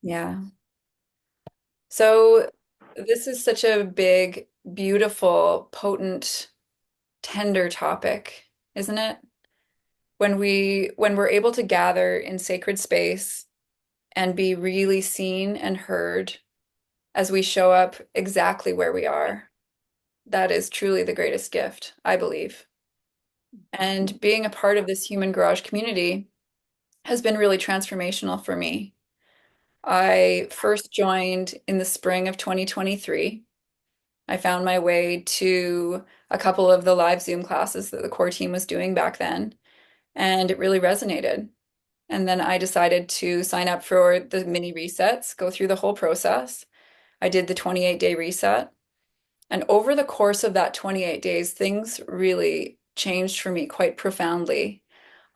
Yeah. So this is such a big, beautiful, potent, tender topic, isn't it? When we're able to gather in sacred space and be really seen and heard as we show up exactly where we are, that is truly the greatest gift, I believe. And being a part of this human garage community has been really transformational for me. I first joined in the spring of 2023. I found my way to a couple of the live Zoom classes that the core team was doing back then, and it really resonated. And then I decided to sign up for the mini resets, go through the whole process. I did the 28-day reset. And over the course of that 28 days, things really changed for me quite profoundly.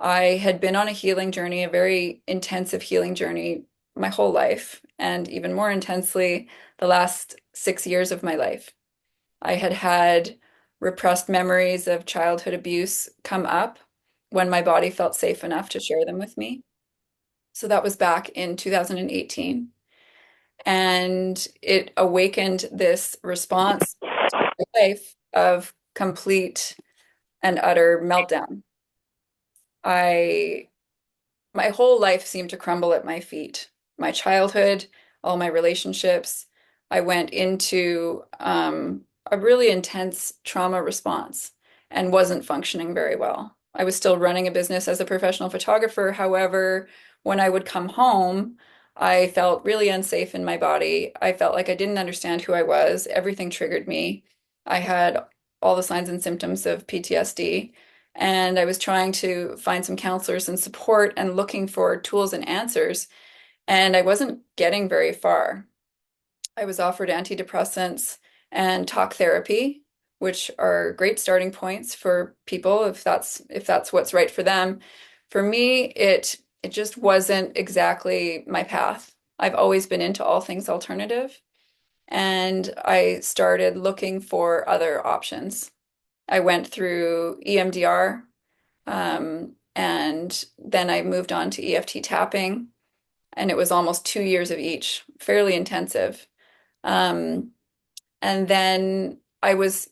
I had been on a healing journey, a very intensive healing journey my whole life, and even more intensely, the last 6 years of my life. I had had repressed memories of childhood abuse come up when my body felt safe enough to share them with me. So that was back in 2018. And it awakened this response to my life of complete and utter meltdown. I, my whole life seemed to crumble at my feet. My childhood, all my relationships. I went into a really intense trauma response and wasn't functioning very well. I was still running a business as a professional photographer. However, when I would come home, I felt really unsafe in my body. I felt like I didn't understand who I was. Everything triggered me. I had all the signs and symptoms of PTSD. And I was trying to find some counselors and support and looking for tools and answers. And I wasn't getting very far. I was offered antidepressants and talk therapy, which are great starting points for people if that's what's right for them. For me, it just wasn't exactly my path. I've always been into all things alternative, and I started looking for other options. I went through EMDR, and then I moved on to EFT tapping, and it was almost 2 years of each, fairly intensive. Um, and then I was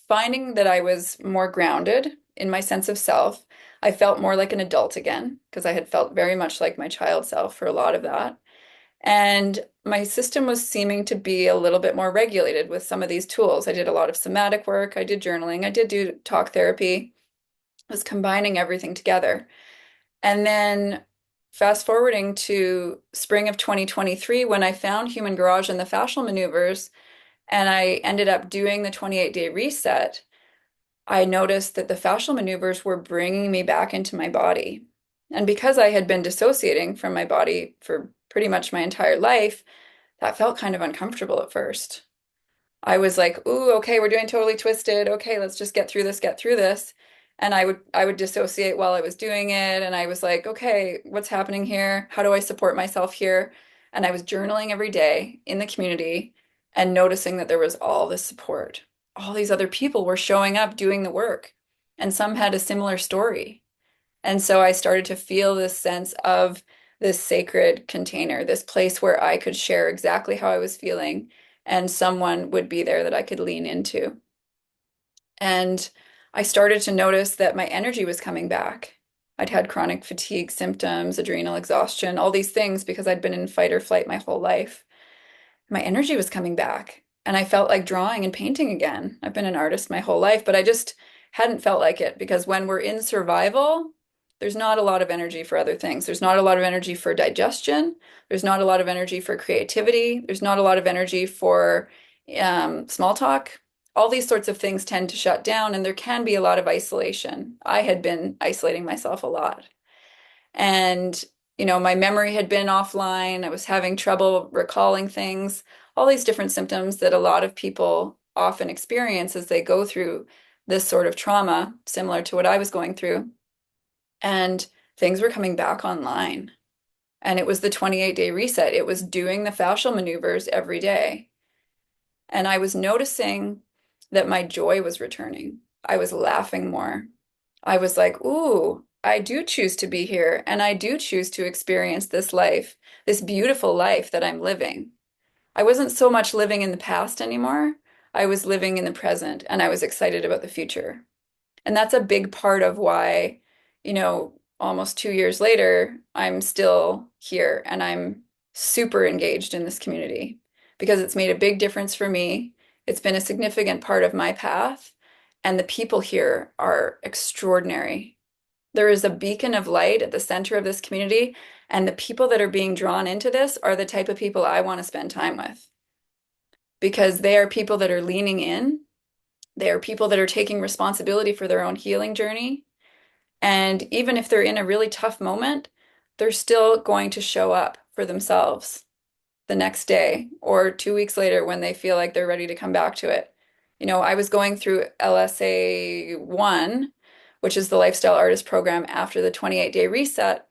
finding that I was more grounded in my sense of self. I felt more like an adult again because I had felt very much like my child self for a lot of that. And my system was seeming to be a little bit more regulated with some of these tools. I did a lot of somatic work, I did journaling, I did do talk therapy. I was combining everything together. And then fast forwarding to spring of 2023, when I found Human Garage and the fascial maneuvers, and I ended up doing the 28-day reset, I noticed that the fascial maneuvers were bringing me back into my body. And because I had been dissociating from my body for pretty much my entire life, that felt kind of uncomfortable at first. I was like, "Ooh, okay, we're doing totally twisted. Okay, let's just get through this, get through this." And I would dissociate while I was doing it, and I was like, "Okay, what's happening here? How do I support myself here?" And I was journaling every day in the community and noticing that there was all this support. All these other people were showing up doing the work, and some had a similar story. And so I started to feel this sense of this sacred container, this place where I could share exactly how I was feeling, and someone would be there that I could lean into. And I started to notice that my energy was coming back. I'd had chronic fatigue symptoms, adrenal exhaustion, all these things because I'd been in fight or flight my whole life. My energy was coming back, and I felt like drawing and painting again. I've been an artist my whole life, but I just hadn't felt like it because when we're in survival, there's not a lot of energy for other things. There's not a lot of energy for digestion. There's not a lot of energy for creativity. There's not a lot of energy for small talk. All these sorts of things tend to shut down, and there can be a lot of isolation. I had been isolating myself a lot. And, my memory had been offline. I was having trouble recalling things, all these different symptoms that a lot of people often experience as they go through this sort of trauma, similar to what I was going through. And things were coming back online. And it was the 28-day reset. It was doing the fascial maneuvers every day. And I was noticing that my joy was returning. I was laughing more. I was like, ooh, I do choose to be here and I do choose to experience this life, this beautiful life that I'm living. I wasn't so much living in the past anymore. I was living in the present and I was excited about the future. And that's a big part of why, almost 2 years later, I'm still here and I'm super engaged in this community because it's made a big difference for me. It's been a significant part of my path, and the people here are extraordinary. There is a beacon of light at the center of this community, and the people that are being drawn into this are the type of people I want to spend time with because they are people that are leaning in. They are people that are taking responsibility for their own healing journey. And even if they're in a really tough moment, they're still going to show up for themselves the next day or 2 weeks later when they feel like they're ready to come back to it. I was going through LSA 1, which is the Lifestyle Artist Program after the 28-day reset,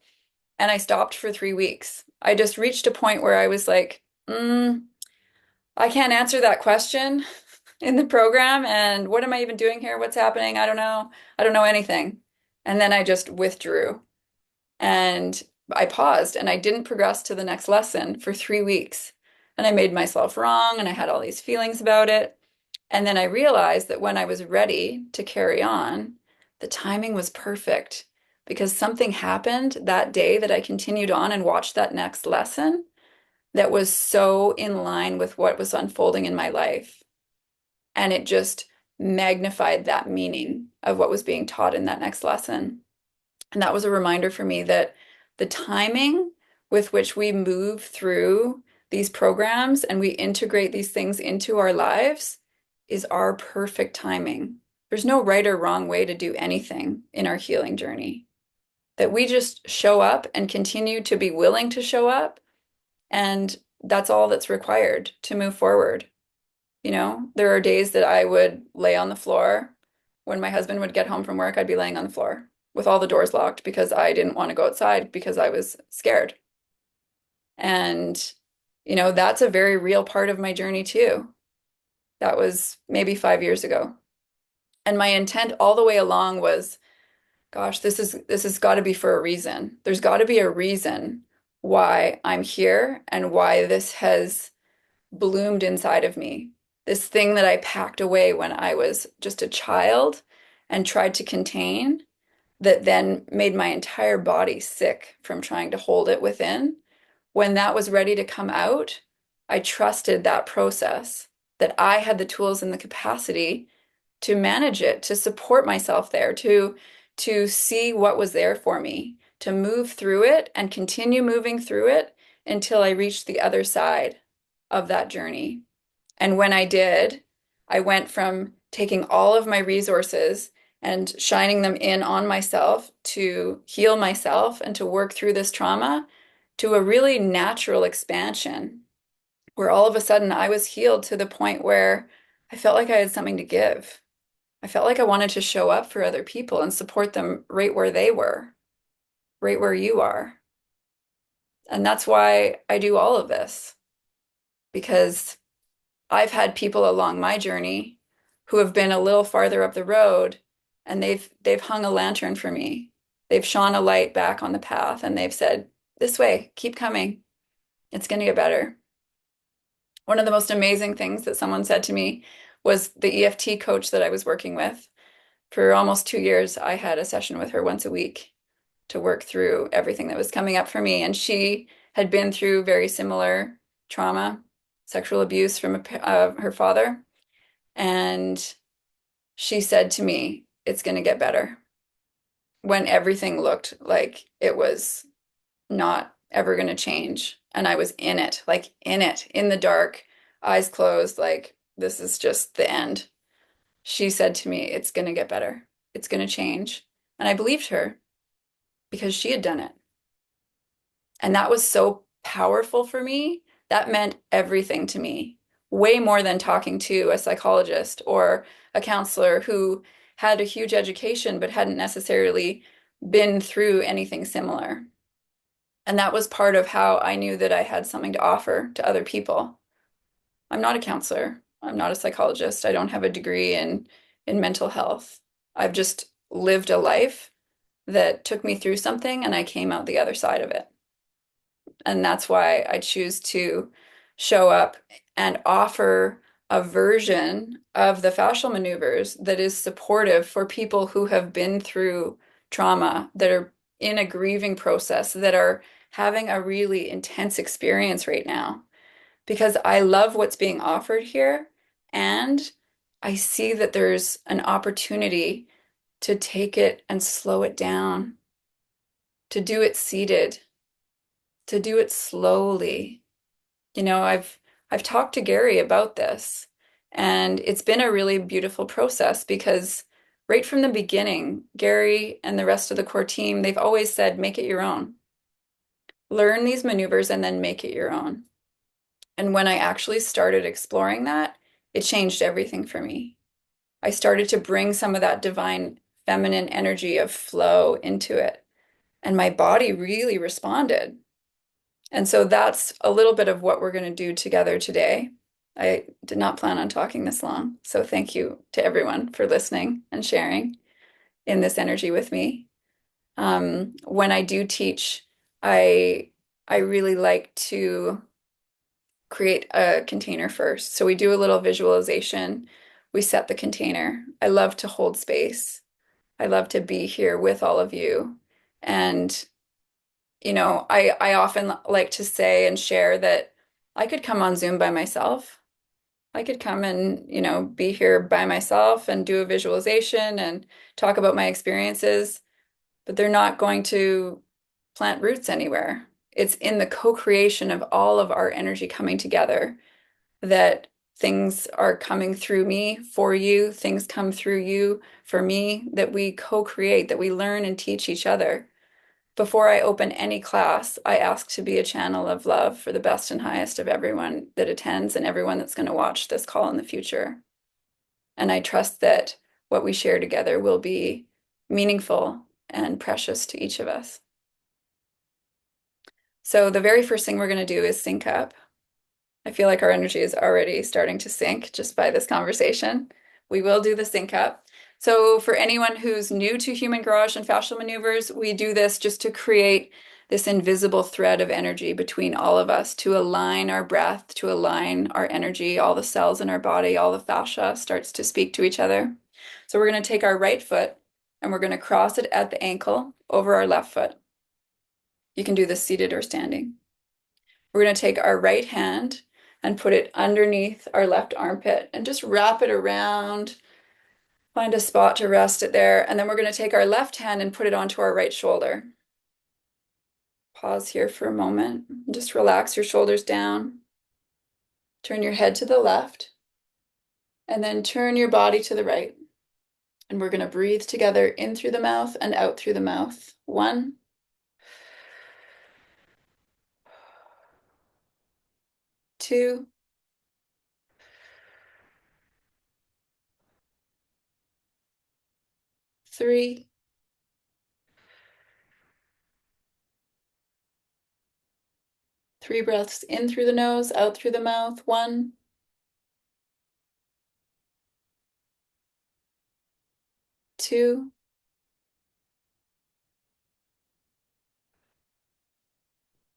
and I stopped for 3 weeks. I just reached a point where I was like, I can't answer that question in the program. And what am I even doing here? What's happening? I don't know. I don't know anything. And then I just withdrew and I paused and I didn't progress to the next lesson for 3 weeks. And I made myself wrong and I had all these feelings about it. And then I realized that when I was ready to carry on, the timing was perfect because something happened that day that I continued on and watched that next lesson that was so in line with what was unfolding in my life. And it just magnified that meaning of what was being taught in that next lesson. And that was a reminder for me that the timing with which we move through these programs and we integrate these things into our lives is our perfect timing. There's no right or wrong way to do anything in our healing journey. That we just show up and continue to be willing to show up, and that's all that's required to move forward. There are days that I would lay on the floor. When my husband would get home from work, I'd be laying on the floor with all the doors locked because I didn't want to go outside because I was scared. And, that's a very real part of my journey too. That was maybe 5 years ago. And my intent all the way along was, gosh, this has got to be for a reason. There's got to be a reason why I'm here and why this has bloomed inside of me. This thing that I packed away when I was just a child and tried to contain, that then made my entire body sick from trying to hold it within. When that was ready to come out, I trusted that process, that I had the tools and the capacity to manage it, to support myself there, to see what was there for me, to move through it and continue moving through it until I reached the other side of that journey. And when I did, I went from taking all of my resources and shining them in on myself to heal myself and to work through this trauma to a really natural expansion where all of a sudden I was healed to the point where I felt like I had something to give. I felt like I wanted to show up for other people and support them right where they were, right where you are. And that's why I do all of this, because I've had people along my journey who have been a little farther up the road and they've hung a lantern for me. They've shone a light back on the path and they've said, "This way, keep coming. It's going to get better." One of the most amazing things that someone said to me was the EFT coach that I was working with. For almost 2 years, I had a session with her once a week to work through everything that was coming up for me. And she had been through very similar trauma, sexual abuse from her father. And she said to me, "It's going to get better," when everything looked like it was not ever going to change. And I was in it, like in it, in the dark, eyes closed, like this is just the end. She said to me, "It's going to get better. It's going to change." And I believed her because she had done it. And that was so powerful for me. That meant everything to me, way more than talking to a psychologist or a counselor who had a huge education but hadn't necessarily been through anything similar. And that was part of how I knew that I had something to offer to other people. I'm not a counselor. I'm not a psychologist. I don't have a degree in mental health. I've just lived a life that took me through something and I came out the other side of it. And that's why I choose to show up and offer a version of the fascial maneuvers that is supportive for people who have been through trauma, that are in a grieving process, that are having a really intense experience right now. Because I love what's being offered here, and I see that there's an opportunity to take it and slow it down, to do it seated, to do it slowly. I've talked to Gary about this, and it's been a really beautiful process because right from the beginning, Gary and the rest of the core team, they've always said, make it your own. Learn these maneuvers and then make it your own. And when I actually started exploring that, it changed everything for me. I started to bring some of that divine feminine energy of flow into it, and my body really responded. And so that's a little bit of what we're going to do together today. I did not plan on talking this long. So thank you to everyone for listening and sharing in this energy with me. When I do teach, I I really like to create a container first. So we do a little visualization. We set the container. I love to hold space. I love to be here with all of you. And I often like to say and share that I could come on Zoom by myself. I could come and, be here by myself and do a visualization and talk about my experiences, but they're not going to plant roots anywhere. It's in the co-creation of all of our energy coming together that things are coming through me for you, things come through you for me, that we co-create, that we learn and teach each other. Before I open any class, I ask to be a channel of love for the best and highest of everyone that attends and everyone that's going to watch this call in the future. And I trust that what we share together will be meaningful and precious to each of us. So the very first thing we're going to do is sync up. I feel like our energy is already starting to sync just by this conversation. We will do the sync up. So for anyone who's new to human garage and fascial maneuvers, we do this just to create this invisible thread of energy between all of us, to align our breath, to align our energy. All the cells in our body, all the fascia starts to speak to each other. So we're going to take our right foot and we're going to cross it at the ankle over our left foot. You can do this seated or standing. We're going to take our right hand and put it underneath our left armpit and just wrap it around. Find a spot to rest it there. And then we're going to take our left hand and put it onto our right shoulder. Pause here for a moment. Just relax your shoulders down. Turn your head to the left. And then turn your body to the right. And we're going to breathe together in through the mouth and out through the mouth. 1, 2, 3, 3 breaths in through the nose, out through the mouth. 1, 2,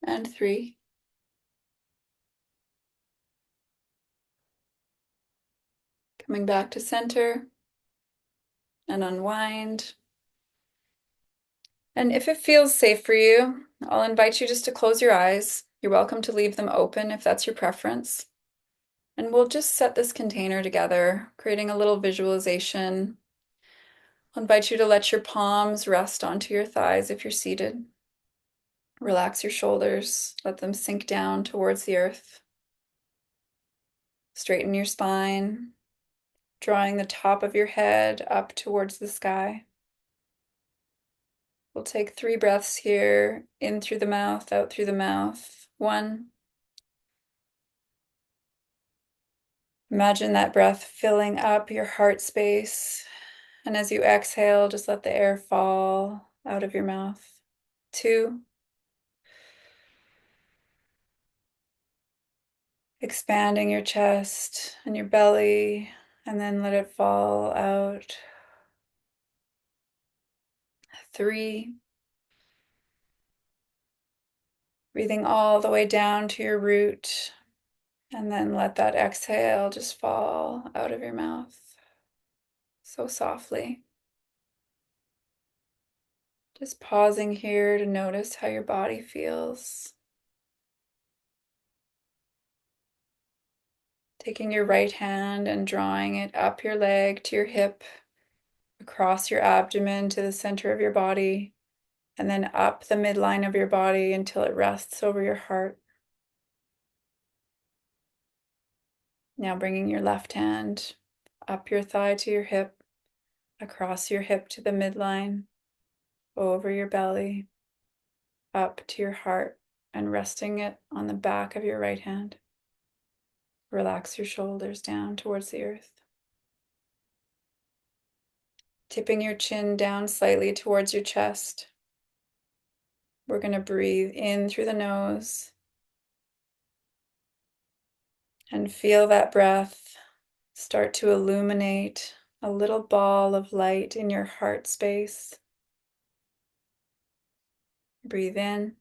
and 3. Coming back to center and unwind. And if it feels safe for you, I'll invite you just to close your eyes. You're welcome to leave them open if that's your preference. And we'll just set this container together, creating a little visualization. I'll invite you to let your palms rest onto your thighs if you're seated. Relax your shoulders, let them sink down towards the earth. Straighten your spine, drawing the top of your head up towards the sky. We'll take 3 breaths here, in through the mouth, out through the mouth. 1. Imagine that breath filling up your heart space. And as you exhale, just let the air fall out of your mouth. 2. Expanding your chest and your belly, and then let it fall out. 3. Breathing all the way down to your root, and then let that exhale just fall out of your mouth so softly. Just pausing here to notice how your body feels. Taking your right hand and drawing it up your leg to your hip, across your abdomen to the center of your body, and then up the midline of your body until it rests over your heart. Now bringing your left hand up your thigh to your hip, across your hip to the midline, over your belly, up to your heart, and resting it on the back of your right hand. Relax your shoulders down towards the earth. Tipping your chin down slightly towards your chest. We're going to breathe in through the nose and feel that breath start to illuminate a little ball of light in your heart space. Breathe in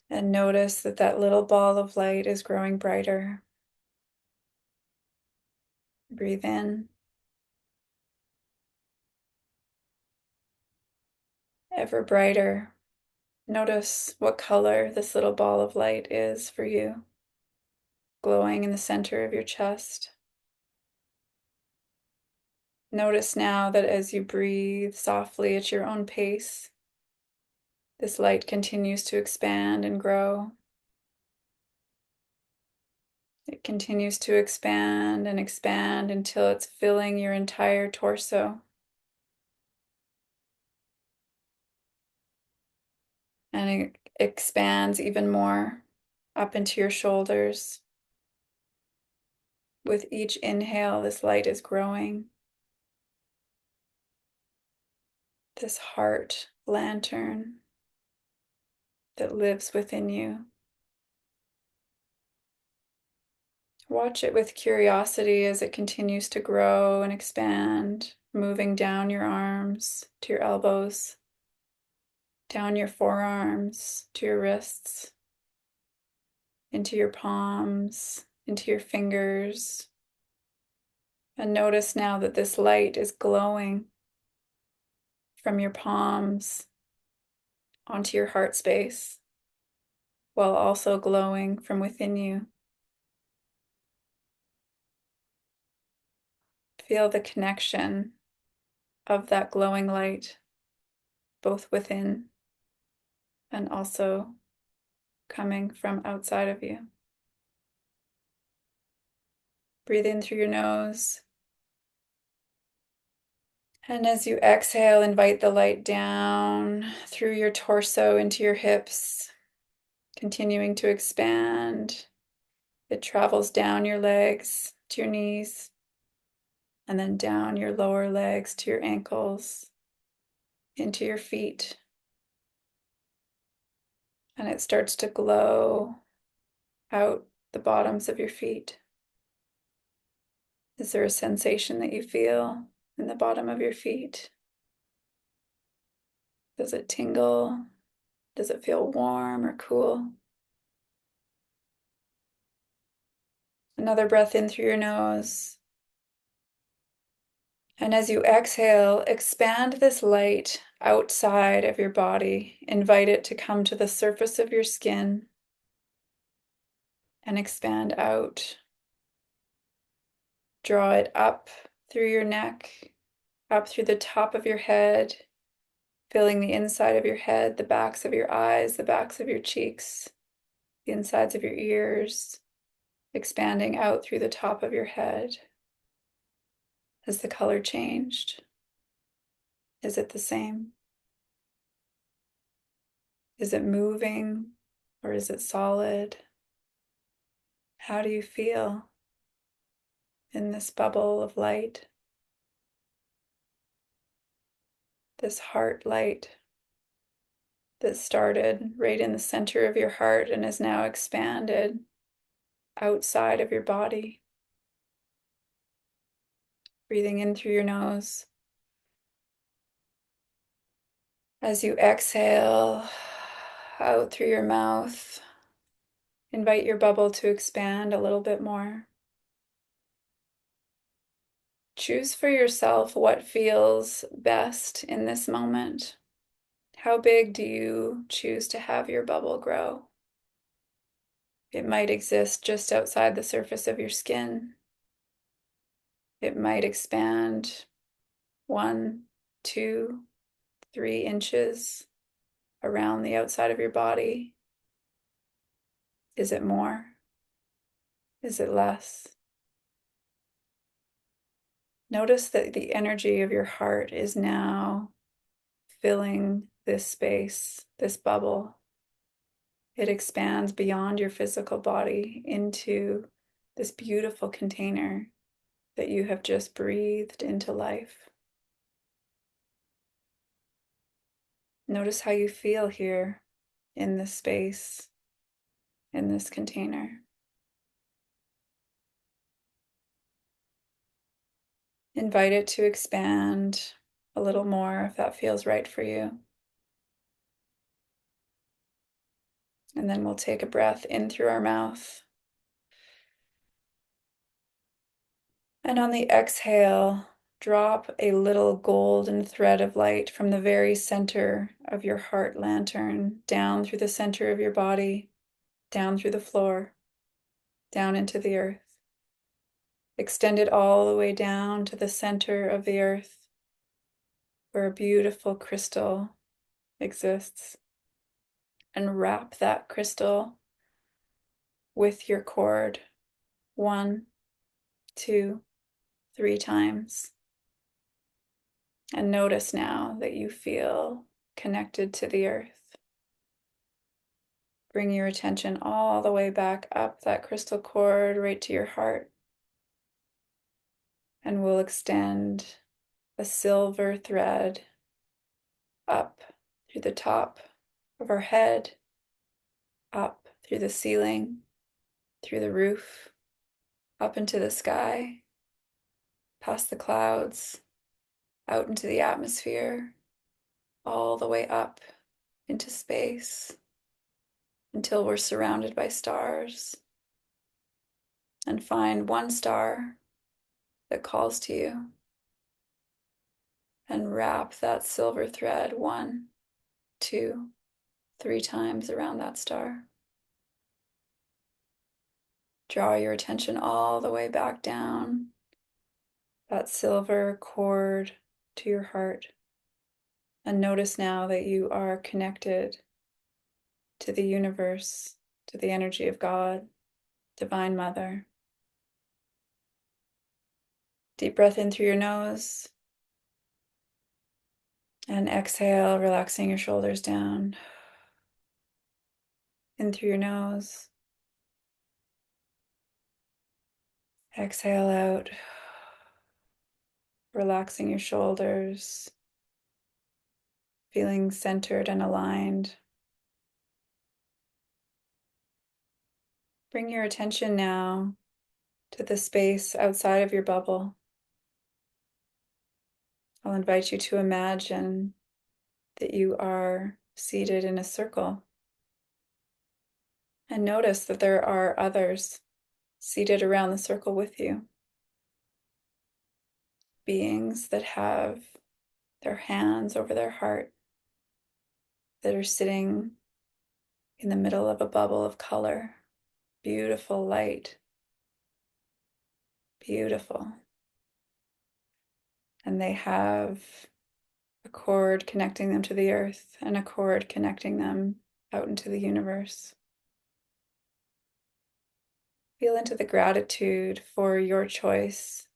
and notice that that little ball of light is growing brighter. Breathe in. Ever brighter. Notice what color this little ball of light is for you, glowing in the center of your chest. Notice now that as you breathe softly at your own pace, this light continues to expand and grow. It continues to expand and expand until it's filling your entire torso. And it expands even more up into your shoulders. With each inhale, this light is growing. This heart lantern that lives within you. Watch it with curiosity as it continues to grow and expand, moving down your arms to your elbows, down your forearms to your wrists, into your palms, into your fingers. And notice now that this light is glowing from your palms onto your heart space, while also glowing from within you. Feel the connection of that glowing light, both within and also coming from outside of you. Breathe in through your nose. And as you exhale, invite the light down through your torso into your hips, continuing to expand. It travels down your legs to your knees, and then down your lower legs to your ankles, into your feet. And it starts to glow out the bottoms of your feet. Is there a sensation that you feel in the bottom of your feet? Does it tingle? Does it feel warm or cool? Another breath in through your nose. And as you exhale, expand this light outside of your body. Invite it to come to the surface of your skin and expand out. Draw it up through your neck, up through the top of your head, filling the inside of your head, the backs of your eyes, the backs of your cheeks, the insides of your ears, expanding out through the top of your head. Has the color changed? Is it the same? Is it moving or is it solid? How do you feel in this bubble of light? This heart light that started right in the center of your heart and is now expanded outside of your body. Breathing in through your nose As you exhale out through your mouth, invite your bubble to expand a little bit more. Choose for yourself what feels best in this moment. How big do you choose to have your bubble grow? It might exist just outside the surface of your skin. It might expand 1, 2, 3 inches around the outside of your body. Is it more? Is it less? Notice that the energy of your heart is now filling this space, this bubble. It expands beyond your physical body into this beautiful container that you have just breathed into life. Notice how you feel here in this space, in this container. Invite it to expand a little more if that feels right for you. And then we'll take a breath in through our mouth. And on the exhale, drop a little golden thread of light from the very center of your heart lantern down through the center of your body, down through the floor, down into the earth. Extend it all the way down to the center of the earth, where a beautiful crystal exists. And wrap that crystal with your cord 1, 2, 3 times. And notice now that you feel connected to the earth. Bring your attention all the way back up that crystal cord right to your heart. And we'll extend a silver thread up through the top of our head, up through the ceiling, through the roof, up into the sky, past the clouds, out into the atmosphere, all the way up into space until we're surrounded by stars. And find one star that calls to you and wrap that silver thread 1, 2, 3 times around that star. Draw your attention all the way back down that silver cord to your heart. And notice now that you are connected to the universe, to the energy of God, Divine Mother. Deep breath in through your nose. And exhale, relaxing your shoulders down. In through your nose. Exhale out. Relaxing your shoulders. Feeling centered and aligned. Bring your attention now to the space outside of your bubble. I'll invite you to imagine that you are seated in a circle. And notice that there are others seated around the circle with you. Beings that have their hands over their heart, that are sitting in the middle of a bubble of color. Beautiful light. Beautiful. And they have a cord connecting them to the earth and a cord connecting them out into the universe. Feel into the gratitude for your choice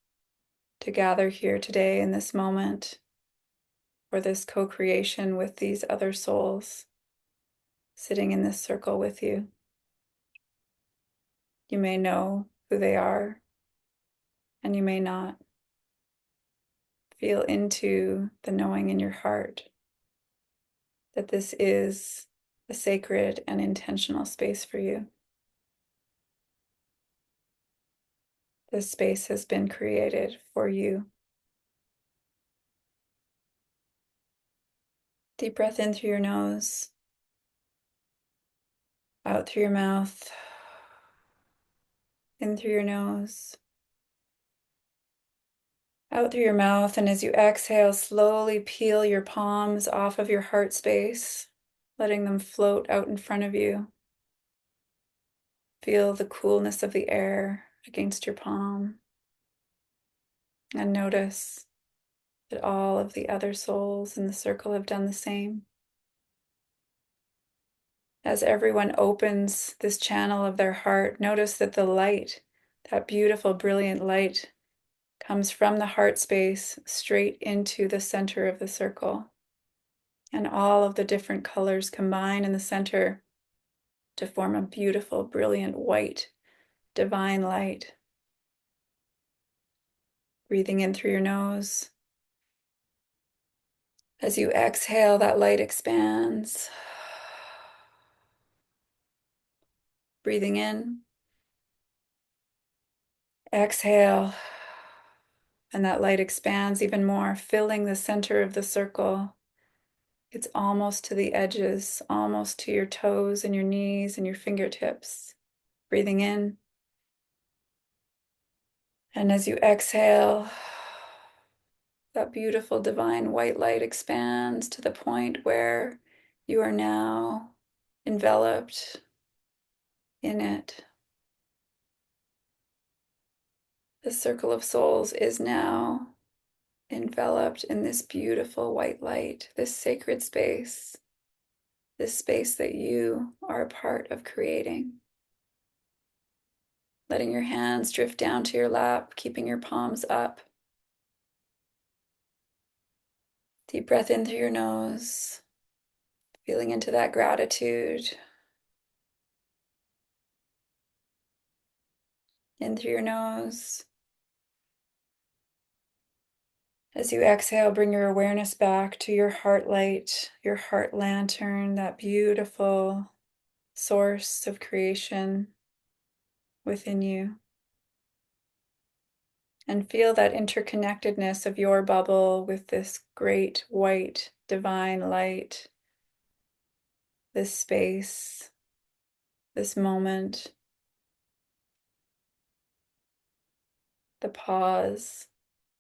to gather here today in this moment for this co-creation with these other souls sitting in this circle with you. You may know who they are, and you may not. Feel into the knowing in your heart that this is a sacred and intentional space for you. This space has been created for you. Deep breath in through your nose, out through your mouth, in through your nose, out through your mouth. And as you exhale, slowly peel your palms off of your heart space, letting them float out in front of you. Feel the coolness of the air against your palm. And notice that all of the other souls in the circle have done the same. As everyone opens this channel of their heart, notice that the light, that beautiful, brilliant light, comes from the heart space straight into the center of the circle. And all of the different colors combine in the center to form a beautiful, brilliant, white, divine light. Breathing in through your nose. As you exhale, that light expands. Breathing in. Exhale. And that light expands even more, filling the center of the circle. It's almost to the edges, almost to your toes and your knees and your fingertips. Breathing in. And as you exhale, that beautiful divine white light expands to the point where you are now enveloped in it. The circle of souls is now enveloped in this beautiful white light, this sacred space, this space that you are a part of creating. Letting your hands drift down to your lap, keeping your palms up. Deep breath in through your nose, feeling into that gratitude. In through your nose. As you exhale, bring your awareness back to your heart light, your heart lantern, that beautiful source of creation within you. And feel that interconnectedness of your bubble with this great white divine light, this space, this moment, the pause.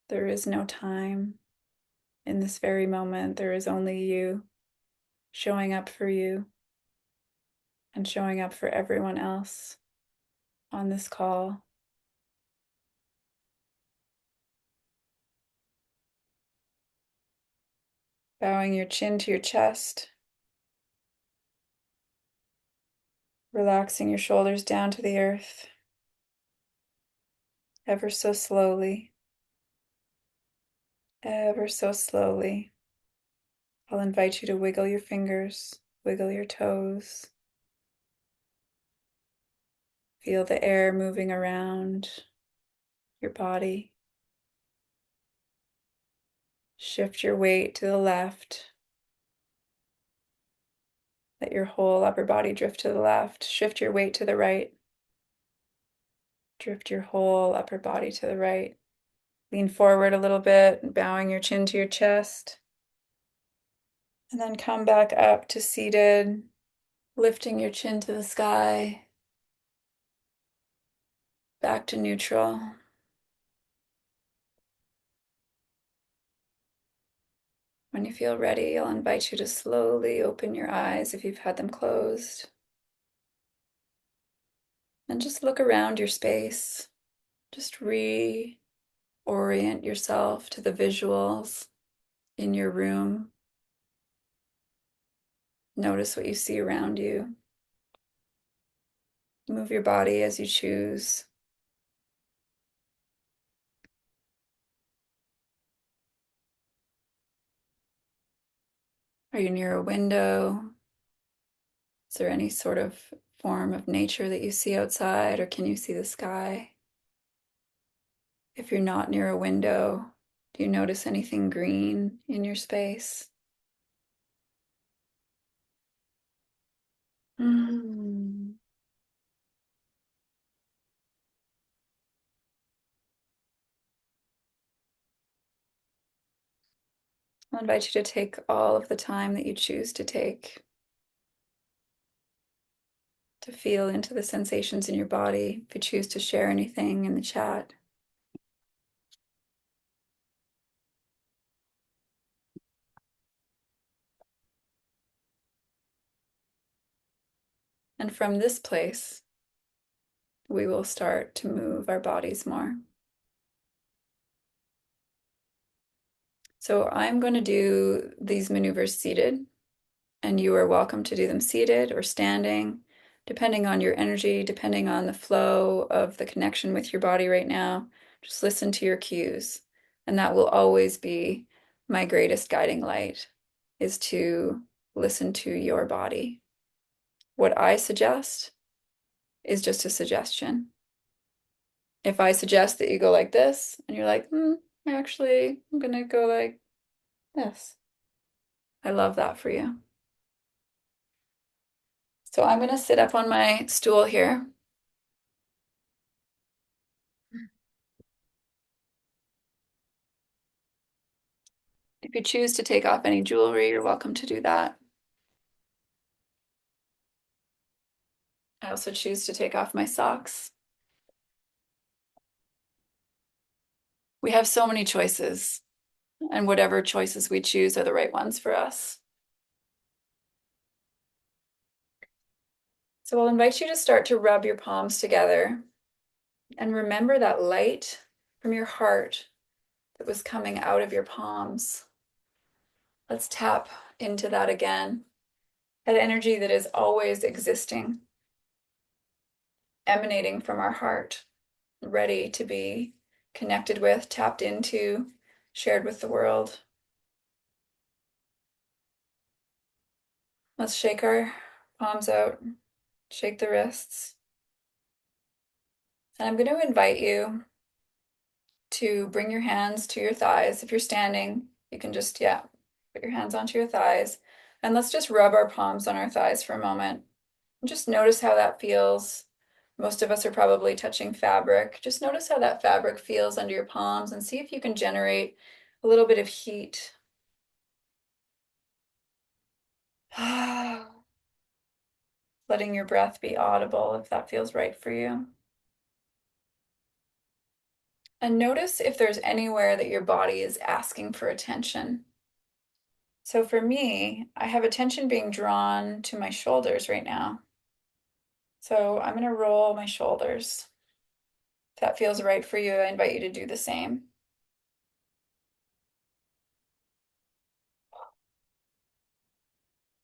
There is no time. In this very moment, there is only you showing up for you and showing up for everyone else on this call. Bowing your chin to your chest, relaxing your shoulders down to the earth, ever so slowly, ever so slowly. I'll invite you to wiggle your fingers, wiggle your toes. Feel the air moving around your body. Shift your weight to the left. Let your whole upper body drift to the left. Shift your weight to the right. Drift your whole upper body to the right. Lean forward a little bit, bowing your chin to your chest. And then come back up to seated, lifting your chin to the sky. Back to neutral. When you feel ready, I'll invite you to slowly open your eyes if you've had them closed. And just look around your space. Just reorient yourself to the visuals in your room. Notice what you see around you. Move your body as you choose. Are you near a window? Is there any sort of form of nature that you see outside, or can you see the sky? If you're not near a window, do you notice anything green in your space? Mm. I'll invite you to take all of the time that you choose to take to feel into the sensations in your body. If you choose to share anything in the chat. And from this place, we will start to move our bodies more. So I'm going to do these maneuvers seated, and you are welcome to do them seated or standing, depending on your energy, depending on the flow of the connection with your body right now. Just listen to your cues, and that will always be my greatest guiding light, is to listen to your body. What I suggest is just a suggestion. If I suggest that you go like this, and you're like, actually, I'm gonna go like this. I love that for you. So I'm gonna sit up on my stool here. If you choose to take off any jewelry, you're welcome to do that. I also choose to take off my socks. We have so many choices, and whatever choices we choose are the right ones for us. So I'll invite you to start to rub your palms together and remember that light from your heart that was coming out of your palms. Let's tap into that again. That energy that is always existing, emanating from our heart, ready to be connected with, tapped into, shared with the world. Let's shake our palms out, shake the wrists. And I'm going to invite you to bring your hands to your thighs. If you're standing, you can just, put your hands onto your thighs. And let's just rub our palms on our thighs for a moment. And just notice how that feels. Most of us are probably touching fabric. Just notice how that fabric feels under your palms and see if you can generate a little bit of heat. Letting your breath be audible if that feels right for you. And notice if there's anywhere that your body is asking for attention. So for me, I have attention being drawn to my shoulders right now. So I'm going to roll my shoulders. If that feels right for you, I invite you to do the same.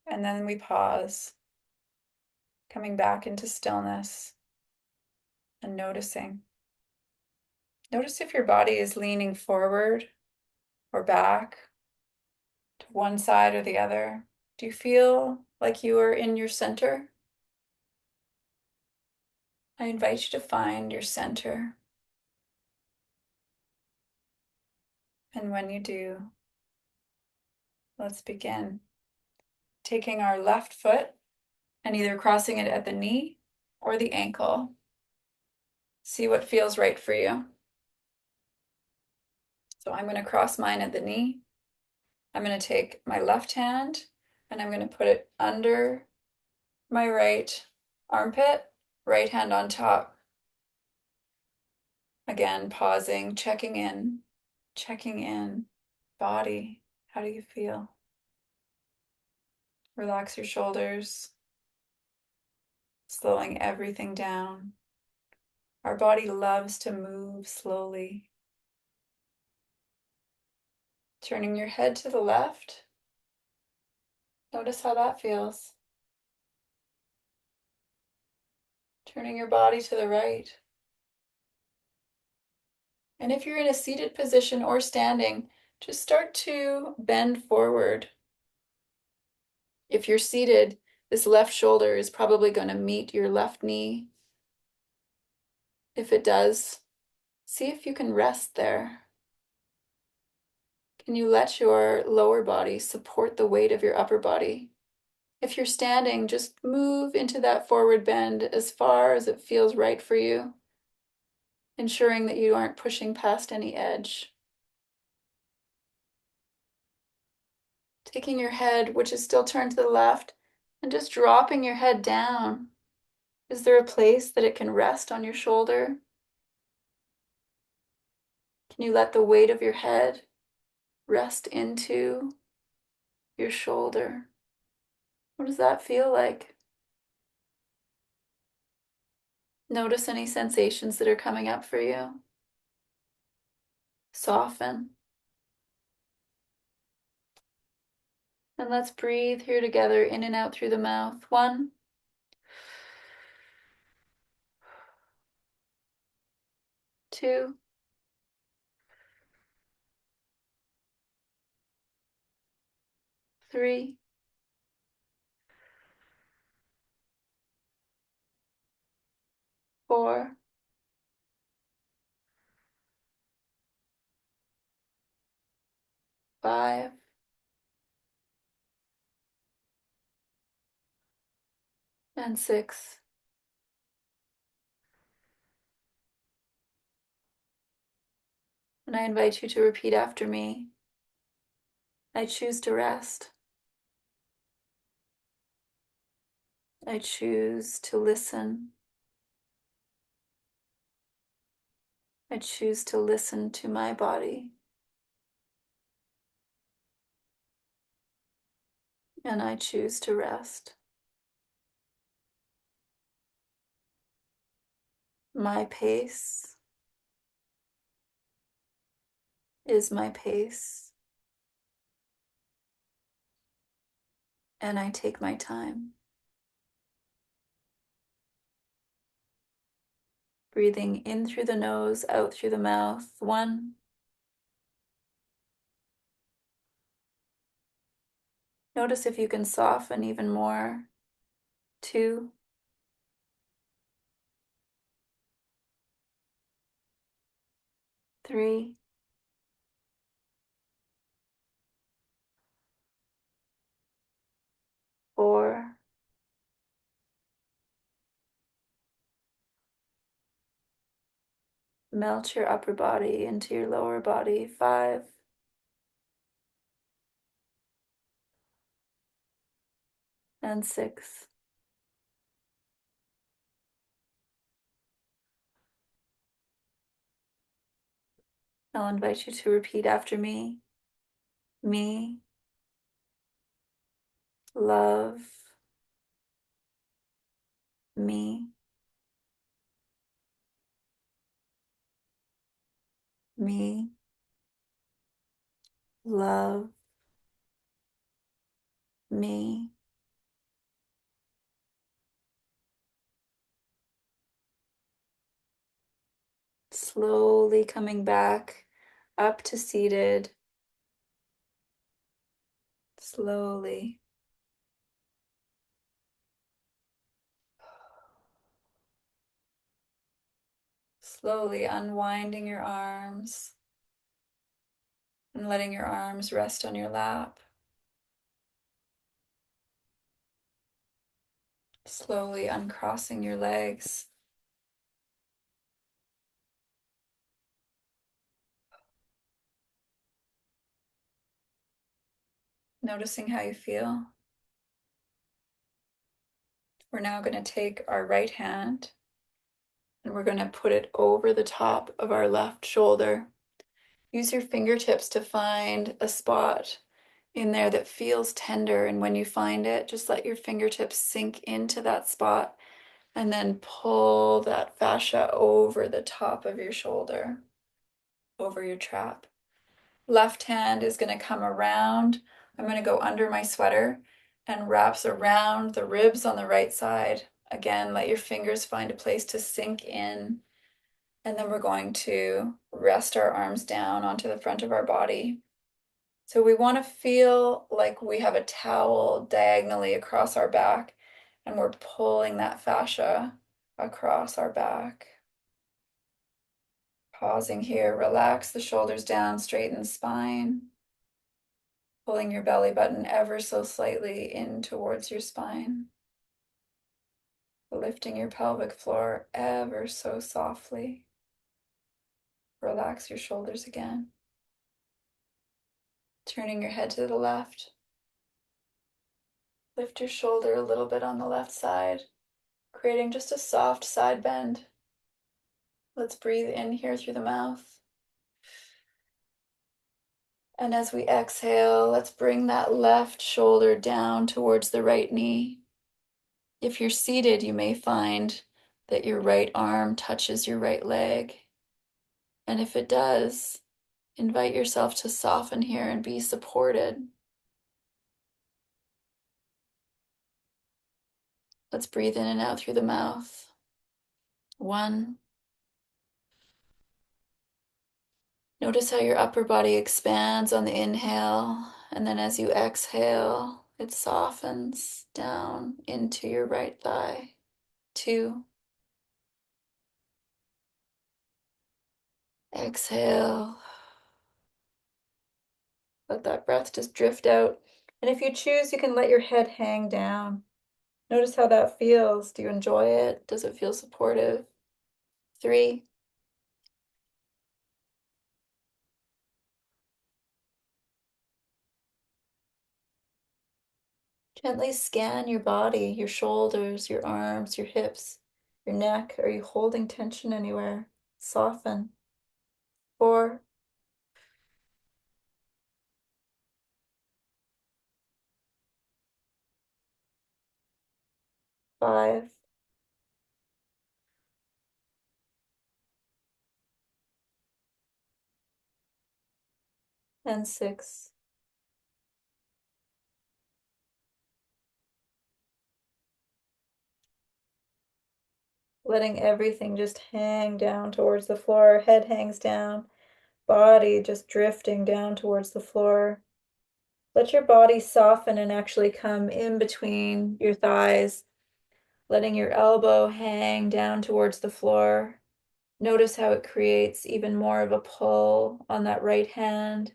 And then we pause, coming back into stillness and noticing. Notice if your body is leaning forward or back to one side or the other. Do you feel like you are in your center? I invite you to find your center. And when you do, let's begin. Taking our left foot and either crossing it at the knee or the ankle. See what feels right for you. So I'm going to cross mine at the knee. I'm going to take my left hand and I'm going to put it under my right armpit, right hand on top. Again, pausing, checking in. Body, how do you feel? Relax your shoulders, slowing everything down. Our body loves to move slowly. Turning your head to the left. Notice how that feels. Turning your body to the right. And if you're in a seated position or standing, just start to bend forward. If you're seated, this left shoulder is probably going to meet your left knee. If it does, see if you can rest there. Can you let your lower body support the weight of your upper body? If you're standing, just move into that forward bend as far as it feels right for you, ensuring that you aren't pushing past any edge. Taking your head, which is still turned to the left, and just dropping your head down. Is there a place that it can rest on your shoulder? Can you let the weight of your head rest into your shoulder? What does that feel like? Notice any sensations that are coming up for you. Soften. And let's breathe here together, in and out through the mouth. 1, 2, 3, 4, 5, and 6. And I invite you to repeat after me. I choose to rest. I choose to listen. I choose to listen to my body. And I choose to rest. My pace is my pace. And I take my time. Breathing in through the nose, out through the mouth. 1. Notice if you can soften even more. 2. 3. 4. Melt your upper body into your lower body. 5. And 6. I'll invite you to repeat after me. Me, love, me, me, love, me. Slowly coming back up to seated. Slowly. Slowly unwinding your arms and letting your arms rest on your lap. Slowly uncrossing your legs. Noticing how you feel. We're now going to take our right hand and we're going to put it over the top of our left shoulder. Use your fingertips to find a spot in there that feels tender. And when you find it, just let your fingertips sink into that spot and then pull that fascia over the top of your shoulder, over your trap. Left hand is going to come around. I'm going to go under my sweater and wraps around the ribs on the right side. Again, let your fingers find a place to sink in. And then we're going to rest our arms down onto the front of our body. So we want to feel like we have a towel diagonally across our back and we're pulling that fascia across our back. Pausing here, relax the shoulders down, straighten the spine. Pulling your belly button ever so slightly in towards your spine. Lifting your pelvic floor ever so softly. Relax your shoulders again. Turning your head to the left. Lift your shoulder a little bit on the left side, creating just a soft side bend. Let's breathe in here through the mouth. And as we exhale, let's bring that left shoulder down towards the right knee. If you're seated, you may find that your right arm touches your right leg. And if it does, invite yourself to soften here and be supported. Let's breathe in and out through the mouth. 1. Notice how your upper body expands on the inhale, and then as you exhale, it softens down into your right thigh. 2. Exhale. Let that breath just drift out. And if you choose, you can let your head hang down. Notice how that feels. Do you enjoy it? Does it feel supportive? 3. Gently scan your body, your shoulders, your arms, your hips, your neck. Are you holding tension anywhere? Soften. 4. 5. And 6. Letting everything just hang down towards the floor. Head hangs down, body just drifting down towards the floor. Let your body soften and actually come in between your thighs, letting your elbow hang down towards the floor. Notice how it creates even more of a pull on that right hand.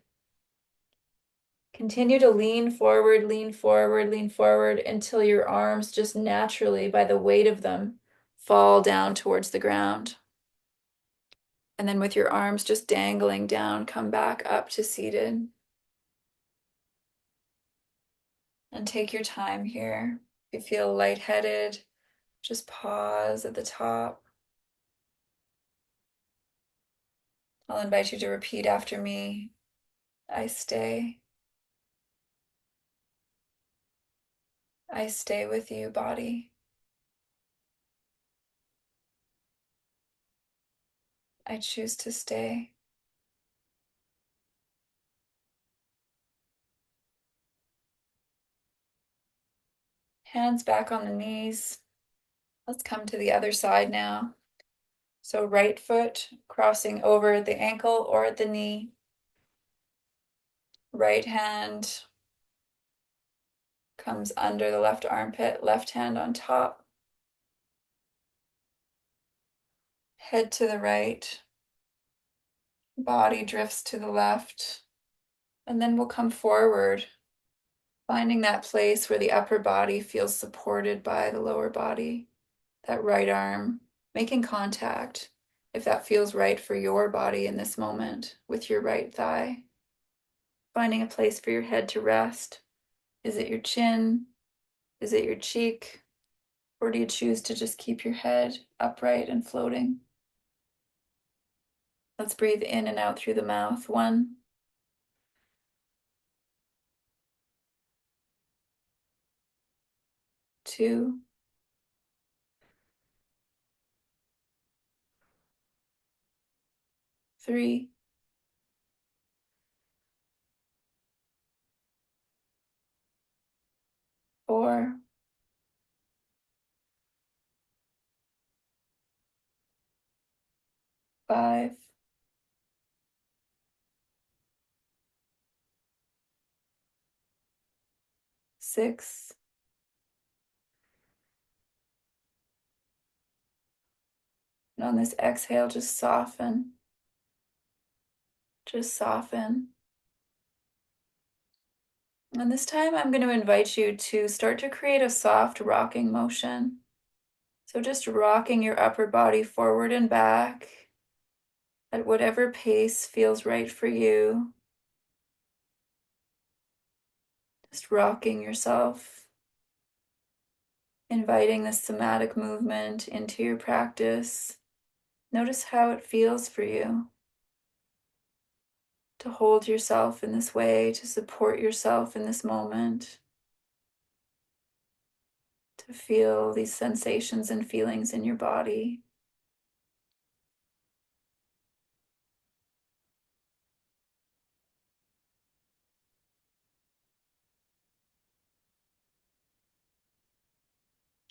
Continue to lean forward, lean forward, lean forward until your arms just naturally, by the weight of them, fall down towards the ground. And then with your arms just dangling down, come back up to seated. And take your time here. If you feel lightheaded, just pause at the top. I'll invite you to repeat after me. I stay. I stay with you, body. I choose to stay. Hands back on the knees. Let's come to the other side now. So right foot crossing over the ankle or at the knee. Right hand comes under the left armpit, left hand on top. Head to the right. Body drifts to the left. And then we'll come forward, finding that place where the upper body feels supported by the lower body. That right arm making contact, if that feels right for your body in this moment, with your right thigh. Finding a place for your head to rest. Is it your chin? Is it your cheek? Or do you choose to just keep your head upright and floating? Let's breathe in and out through the mouth. 1. 2. 3. 4. 5. 6. And on this exhale, just soften. Just soften. And this time I'm going to invite you to start to create a soft rocking motion. So just rocking your upper body forward and back at whatever pace feels right for you. Just rocking yourself inviting this somatic movement into your practice. Notice how it feels for you to hold yourself in this way, to support yourself in this moment, to feel these sensations and feelings in your body.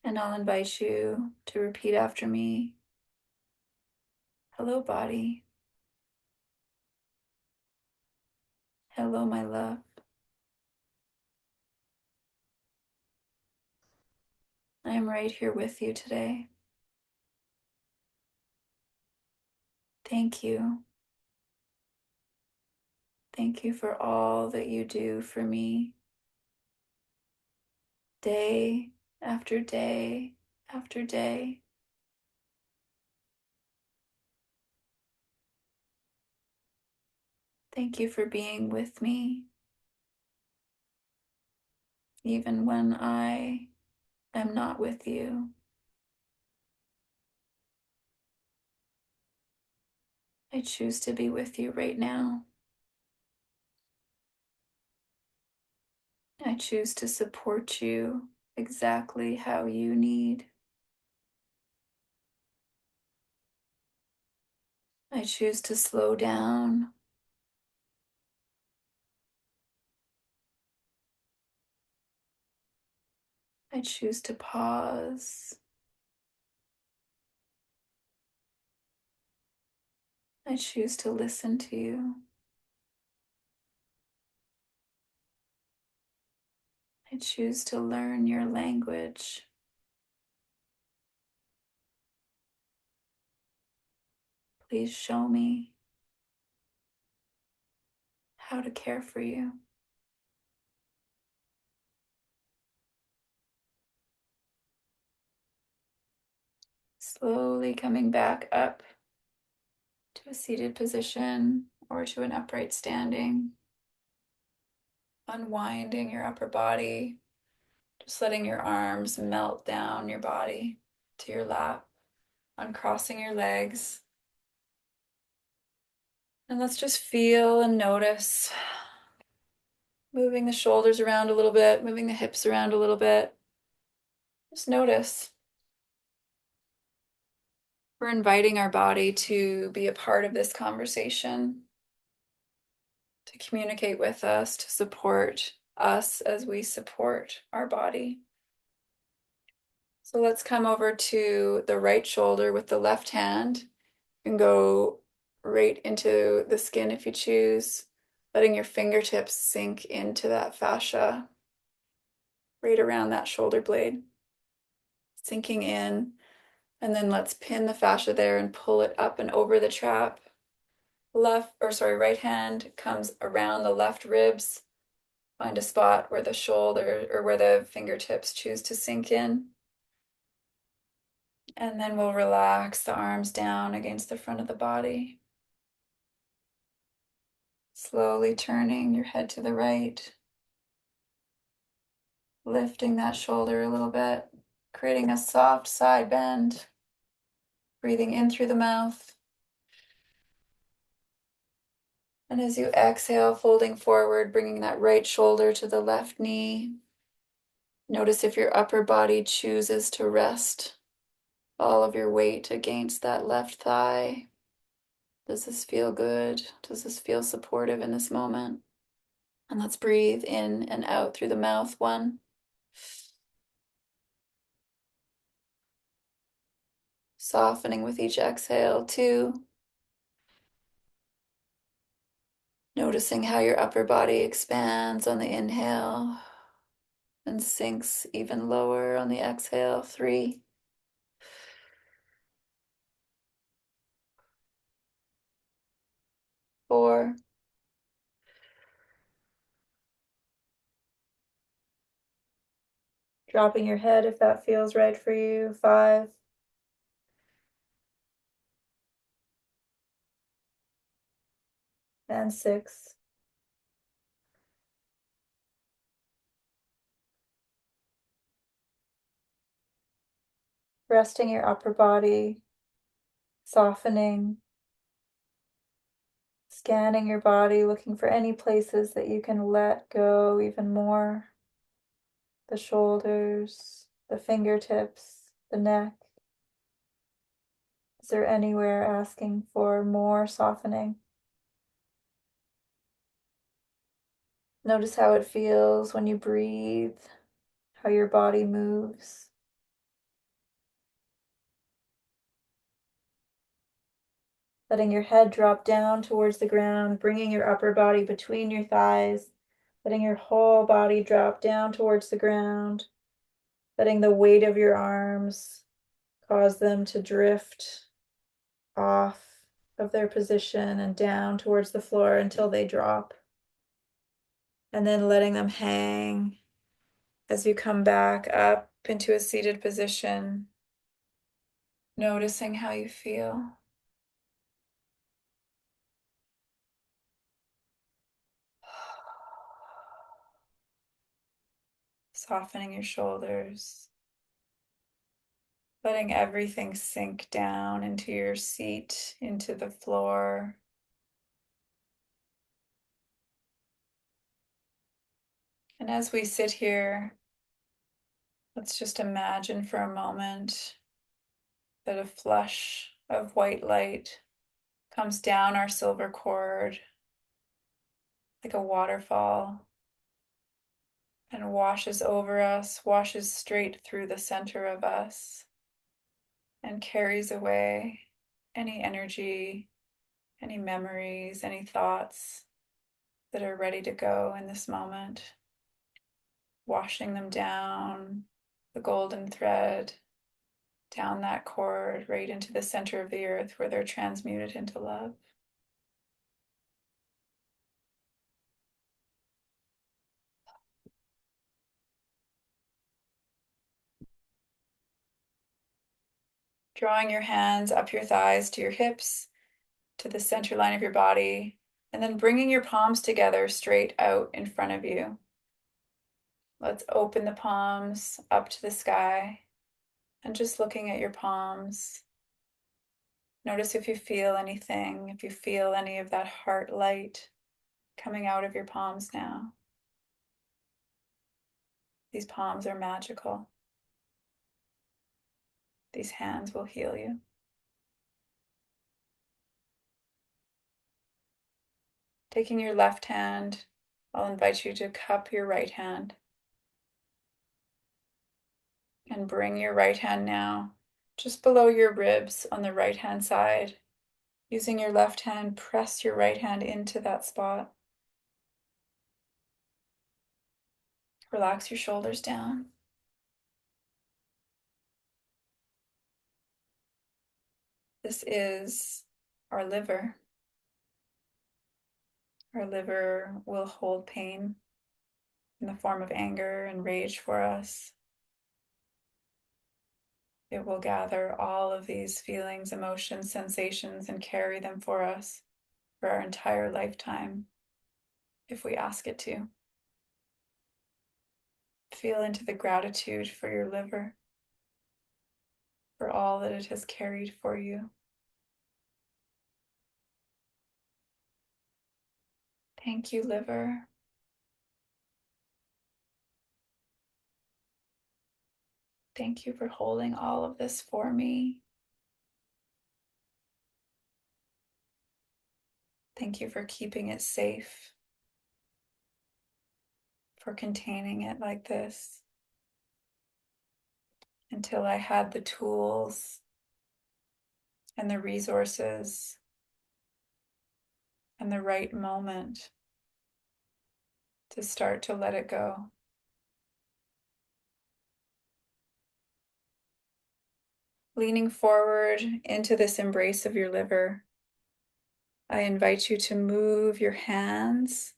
And I'll invite you to repeat after me. Hello, body. Hello, my love. I am right here with you today. Thank you. Thank you for all that you do for me, day after day after day. Thank you for being with me, even when I am not with you. I choose to be with you right now. I choose to support you exactly how you need. I choose to slow down. I choose to pause. I choose to listen to you. I choose to learn your language. Please show me how to care for you. Slowly coming back up to a seated position or to an upright standing. Unwinding your upper body, just letting your arms melt down your body to your lap, uncrossing your legs. And let's just feel and notice. Moving the shoulders around a little bit, moving the hips around a little bit. Just notice. We're inviting our body to be a part of this conversation, to communicate with us, to support us as we support our body. So let's come over to the right shoulder with the left hand. You can go right into the skin if you choose, letting your fingertips sink into that fascia right around that shoulder blade, sinking in. And then let's pin the fascia there and pull it up and over the trap. Right hand comes around the left ribs. Find a spot where the shoulder or where the fingertips choose to sink in. And then we'll relax the arms down against the front of the body. Slowly turning your head to the right. Lifting that shoulder a little bit, creating a soft side bend. Breathing in through the mouth. And as you exhale, folding forward, bringing that right shoulder to the left knee. Notice if your upper body chooses to rest all of your weight against that left thigh. Does this feel good? Does this feel supportive in this moment? And let's breathe in and out through the mouth. 1. Softening with each exhale. 2. Noticing how your upper body expands on the inhale and sinks even lower on the exhale. 3. 4. Dropping your head if that feels right for you. 5. And 6. resting your upper body, softening, scanning your body, looking for any places that you can let go even more. The shoulders, the fingertips, the neck. Is there anywhere asking for more softening? Notice how it feels when you breathe, how your body moves. Letting your head drop down towards the ground, bringing your upper body between your thighs, letting your whole body drop down towards the ground, letting the weight of your arms cause them to drift off of their position and down towards the floor until they drop. And then letting them hang as you come back up into a seated position, noticing how you feel. Softening your shoulders, letting everything sink down into your seat, into the floor. And as we sit here, let's just imagine for a moment that a flush of white light comes down our silver cord like a waterfall and washes over us, washes straight through the center of us, and carries away any energy, any memories, any thoughts that are ready to go in this moment, washing them down the golden thread, down that cord, right into the center of the earth where they're transmuted into love. Drawing your hands up your thighs to your hips, to the center line of your body, and then bringing your palms together straight out in front of you. Let's open the palms up to the sky and just looking at your palms. Notice if you feel anything, if you feel any of that heart light coming out of your palms now. These palms are magical. These hands will heal you. Taking your left hand, I'll invite you to cup your right hand. And bring your right hand now just below your ribs on the right hand side. Using your left hand, press your right hand into that spot. Relax your shoulders down. This is our liver. Our liver will hold pain in the form of anger and rage for us. It will gather all of these feelings, emotions, sensations, and carry them for us for our entire lifetime, if we ask it to. Feel into the gratitude for your liver, for all that it has carried for you. Thank you, liver. Thank you for holding all of this for me. Thank you for keeping it safe, for containing it like this until I had the tools and the resources and the right moment to start to let it go. Leaning forward into this embrace of your liver, I invite you to move your hands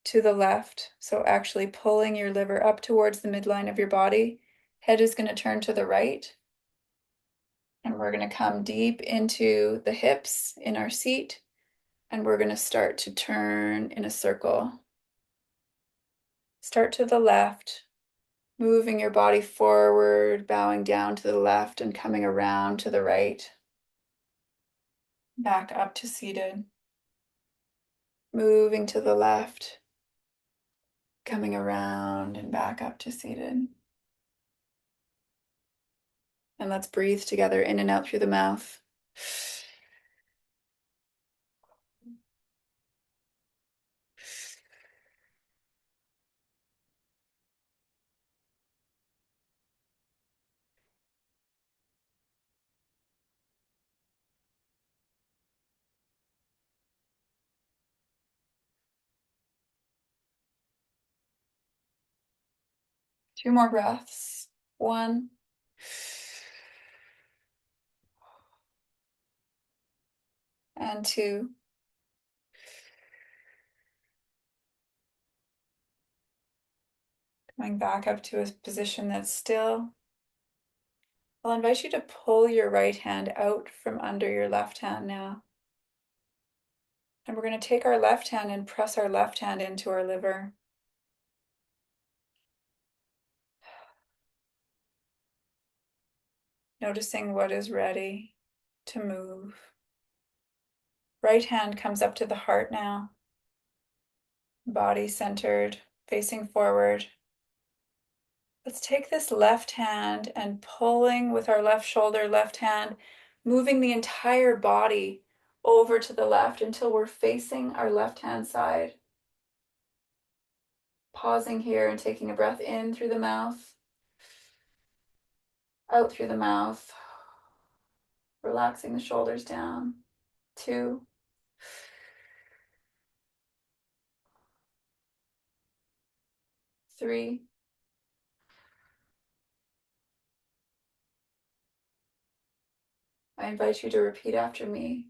to the left. So actually pulling your liver up towards the midline of your body. Head is going to turn to the right. And we're going to come deep into the hips in our seat. And we're going to start to turn in a circle. Start to the left. Moving your body forward, bowing down to the left and coming around to the right. Back up to seated. Moving to the left, coming around and back up to seated. And let's breathe together in and out through the mouth. 2 more breaths. 1. And 2. Coming back up to a position that's still. I'll invite you to pull your right hand out from under your left hand now. And we're going to take our left hand and press our left hand into our liver. Noticing what is ready to move. Right hand comes up to the heart now. Body centered, facing forward. Let's take this left hand and pulling with our left shoulder, left hand, moving the entire body over to the left until we're facing our left hand side. Pausing here and taking a breath in through the mouth, out through the mouth, relaxing the shoulders down. 2, 3, I invite you to repeat after me.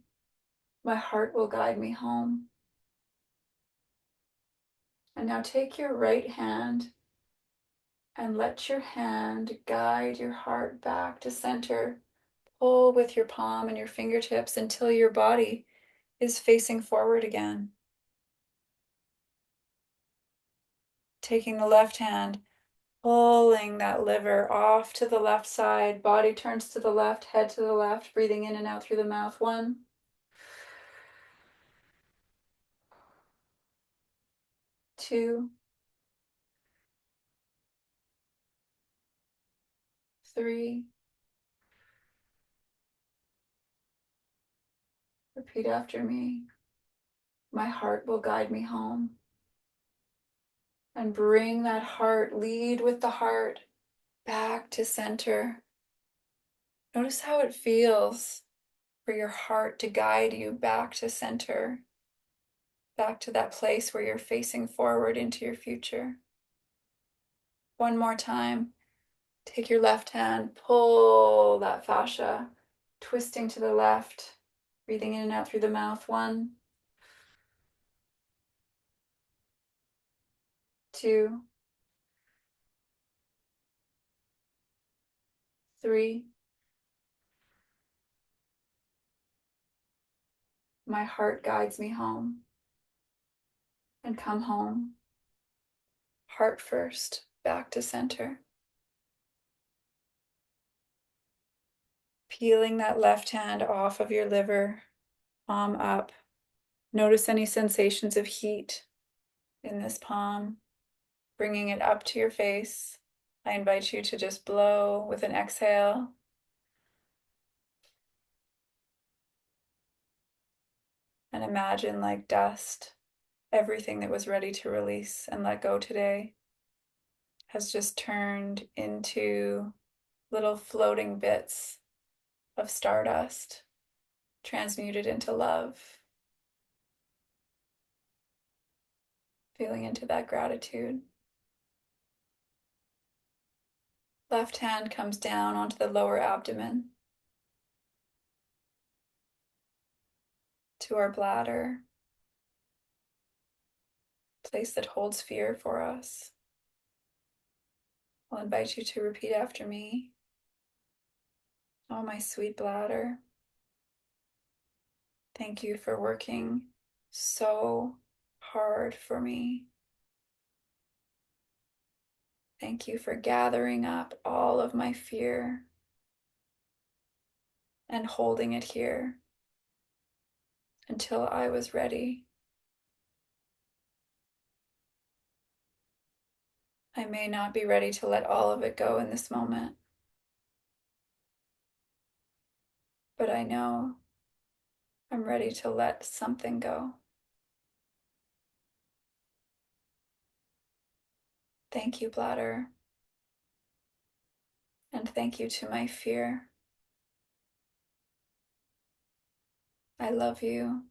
My heart will guide me home. And now take your right hand and let your hand guide your heart back to center. Pull with your palm and your fingertips until your body is facing forward again. Taking the left hand, pulling that liver off to the left side, body turns to the left, head to the left, breathing in and out through the mouth. 1, 2, 3. Repeat after me. My heart will guide me home. And bring that heart, lead with the heart, back to center. Notice how it feels for your heart to guide you back to center, back to that place where you're facing forward into your future. 1 more time. Take your left hand, pull that fascia, twisting to the left, breathing in and out through the mouth. 1, 2, 3. My heart guides me home. And come home. Heart first, back to center. Peeling that left hand off of your liver, palm up. Notice any sensations of heat in this palm, bringing it up to your face. I invite you to just blow with an exhale. And imagine like dust, everything that was ready to release and let go today has just turned into little floating bits of stardust, transmuted into love. Feeling into that gratitude. Left hand comes down onto the lower abdomen, to our bladder, place that holds fear for us. I'll invite you to repeat after me. Oh, my sweet bladder, thank you for working so hard for me. Thank you for gathering up all of my fear and holding it here until I was ready. I may not be ready to let all of it go in this moment, but I know I'm ready to let something go. Thank you, bladder, and thank you to my fear. I love you.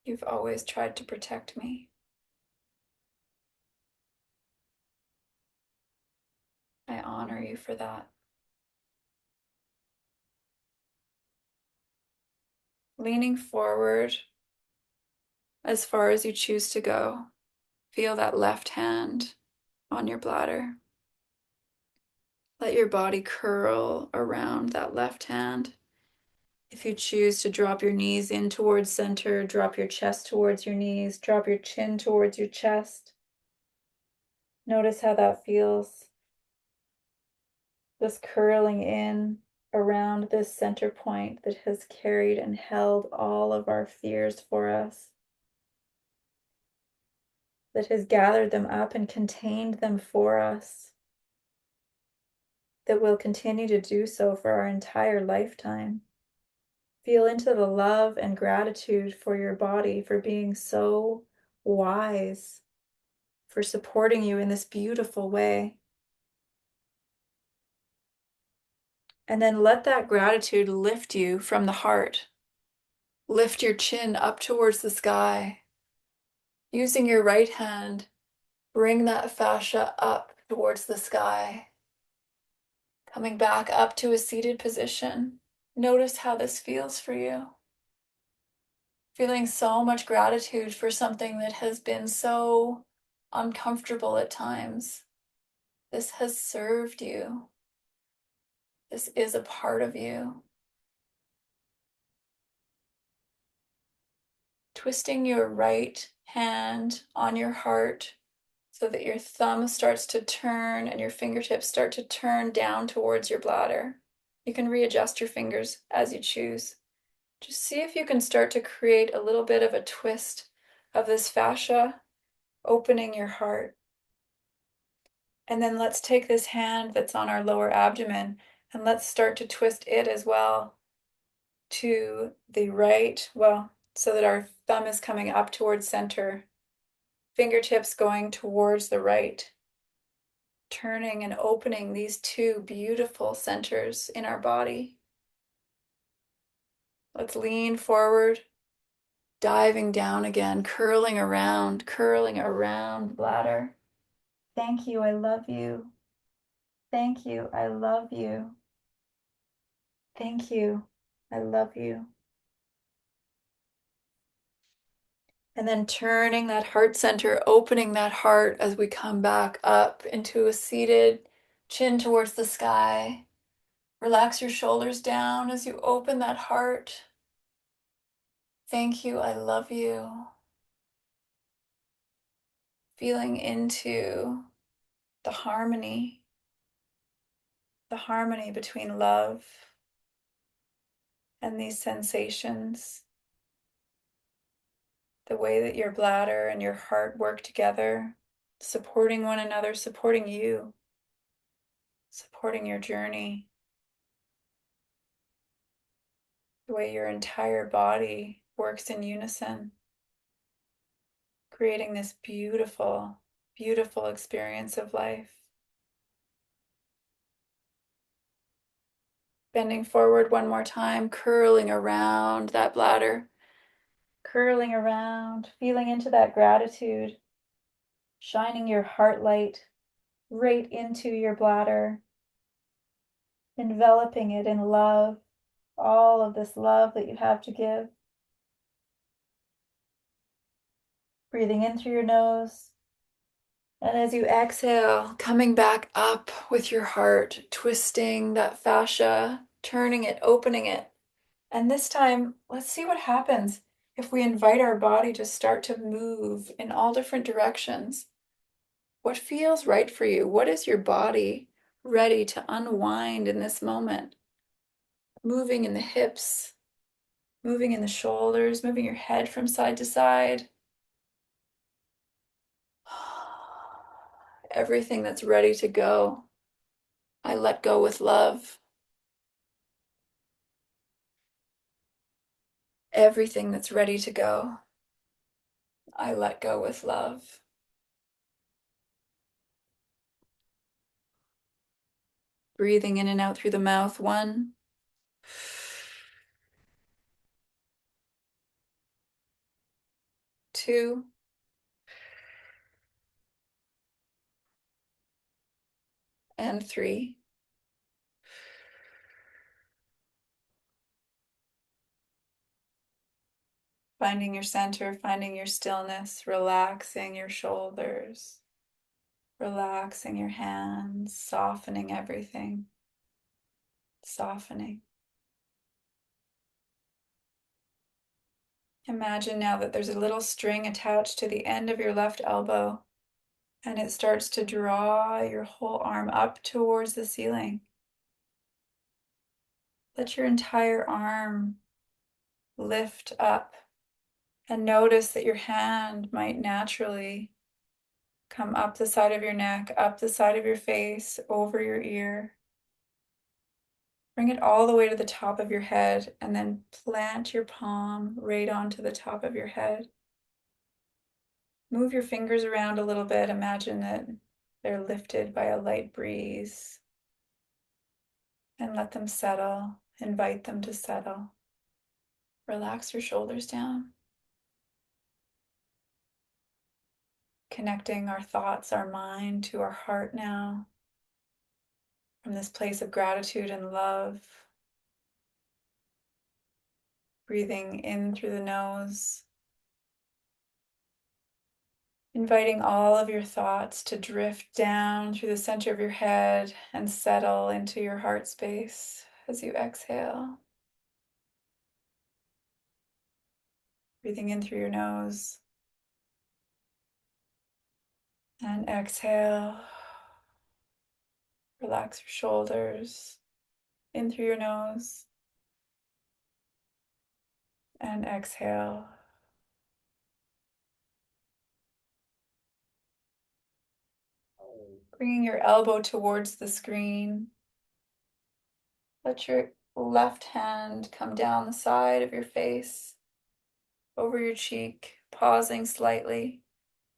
You've always tried to protect me. I honor you for that. Leaning forward as far as you choose to go. Feel that left hand on your bladder. Let your body curl around that left hand. If you choose to drop your knees in towards center, drop your chest towards your knees, drop your chin towards your chest. Notice how that feels. Just curling in around this center point that has carried and held all of our fears for us, that has gathered them up and contained them for us, that will continue to do so for our entire lifetime. Feel into the love and gratitude for your body for being so wise, for supporting you in this beautiful way. And then let that gratitude lift you from the heart. Lift your chin up towards the sky. Using your right hand, bring that fascia up towards the sky. Coming back up to a seated position. Notice how this feels for you. Feeling so much gratitude for something that has been so uncomfortable at times. This has served you. This is a part of you. Twisting your right hand on your heart so that your thumb starts to turn and your fingertips start to turn down towards your bladder. You can readjust your fingers as you choose. Just see if you can start to create a little bit of a twist of this fascia, opening your heart. And then let's take this hand that's on our lower abdomen and let's start to twist it as well to the right, well, so that our thumb is coming up towards center, fingertips going towards the right, turning and opening these two beautiful centers in our body. Let's lean forward, diving down again, curling around bladder. Thank you, I love you. Thank you, I love you. Thank you, I love you. And then turning that heart center, opening that heart as we come back up into a seated, chin towards the sky. Relax your shoulders down as you open that heart. Thank you, I love you. Feeling into the harmony between love and these sensations. The way that your bladder and your heart work together, supporting one another, supporting you, supporting your journey. The way your entire body works in unison, creating this beautiful, beautiful experience of life. Bending forward one more time, curling around that bladder, curling around, feeling into that gratitude, shining your heart light right into your bladder, enveloping it in love, all of this love that you have to give. Breathing in through your nose. And as you exhale, coming back up with your heart, twisting that fascia, turning it, opening it. And this time, let's see what happens if we invite our body to start to move in all different directions. What feels right for you? What is your body ready to unwind in this moment? Moving in the hips, moving in the shoulders, moving your head from side to side. Everything that's ready to go, I let go with love. Everything that's ready to go, I let go with love. Breathing in and out through the mouth. 1, 2, and 3. Finding your center, finding your stillness, relaxing your shoulders, relaxing your hands, softening everything, softening. Imagine now that there's a little string attached to the end of your left elbow, and it starts to draw your whole arm up towards the ceiling. Let your entire arm lift up, and notice that your hand might naturally come up the side of your neck, up the side of your face, over your ear. Bring it all the way to the top of your head, and then plant your palm right onto the top of your head. Move your fingers around a little bit. Imagine that they're lifted by a light breeze, and let them settle. Invite them to settle. Relax your shoulders down. Connecting our thoughts, our mind to our heart now, from this place of gratitude and love. Breathing in through the nose. Inviting all of your thoughts to drift down through the center of your head and settle into your heart space as you exhale. Breathing in through your nose and exhale. Relax your shoulders in through your nose and exhale. Bringing your elbow towards the screen. Let your left hand come down the side of your face, over your cheek, pausing slightly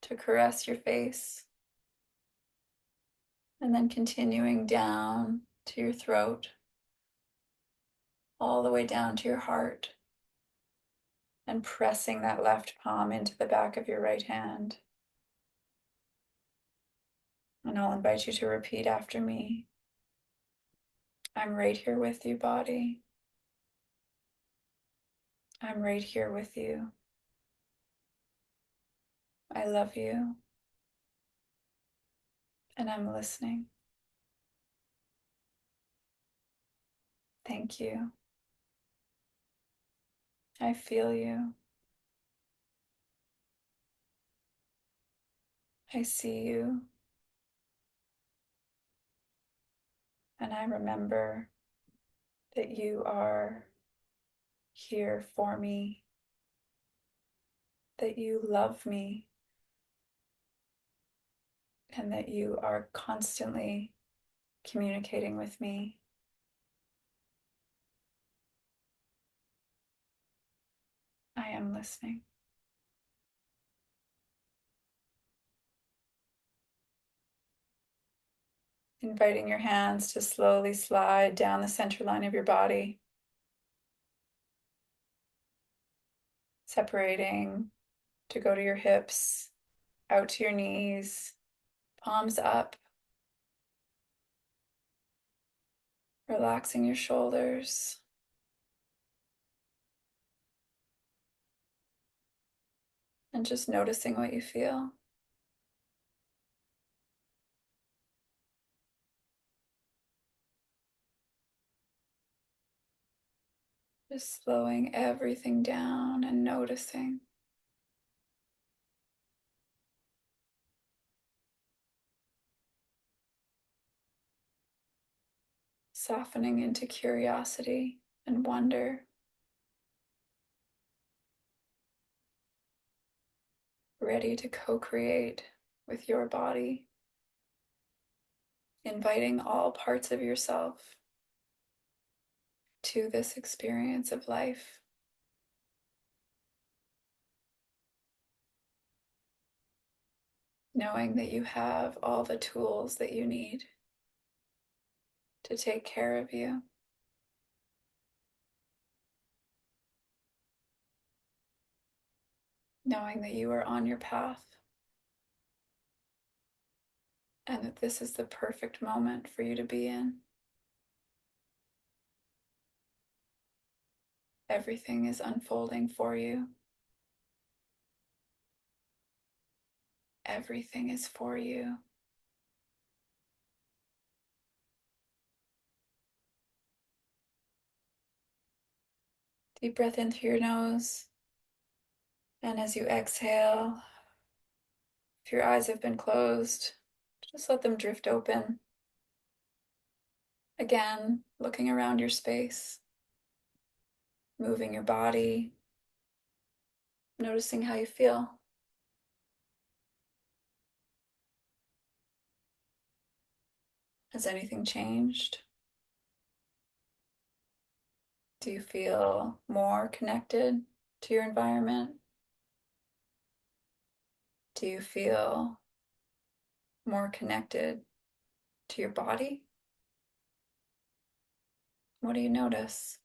to caress your face. And then continuing down to your throat, all the way down to your heart, and pressing that left palm into the back of your right hand. And I'll invite you to repeat after me. I'm right here with you, body. I'm right here with you. I love you. And I'm listening. Thank you. I feel you. I see you. And I remember that you are here for me, that you love me, and that you are constantly communicating with me. I am listening. Inviting your hands to slowly slide down the center line of your body, separating to go to your hips, out to your knees, palms up, relaxing your shoulders. And just noticing what you feel. Just slowing everything down and noticing. softening into curiosity and wonder, ready to co-create with your body, inviting all parts of yourself to this experience of life. Knowing that you have all the tools that you need to take care of you. Knowing that you are on your path and that this is the perfect moment for you to be in. Everything is unfolding for you. Everything is for you. Deep breath in through your nose. And as you exhale, if your eyes have been closed, just let them drift open. Again, looking around your space, moving your body, noticing how you feel. Has anything changed? Do you feel more connected to your environment? Do you feel more connected to your body? What do you notice?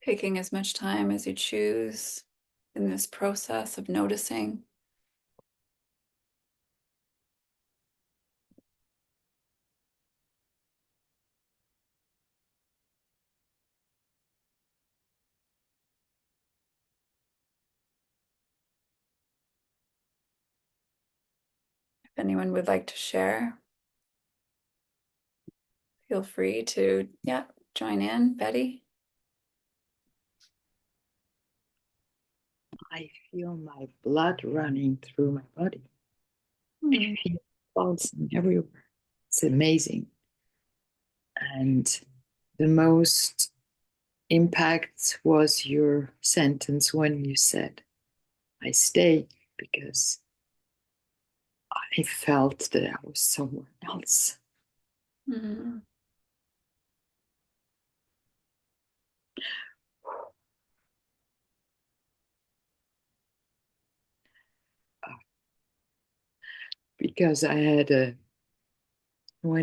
Taking as much time as you choose in this process of noticing. If anyone would like to share, feel free to, join in. Betty? I feel my blood running through my body. I feel pulsing everywhere. It's amazing. And the most impact was your sentence when you said, I stay, because I felt that I was somewhere else. Mm. Because when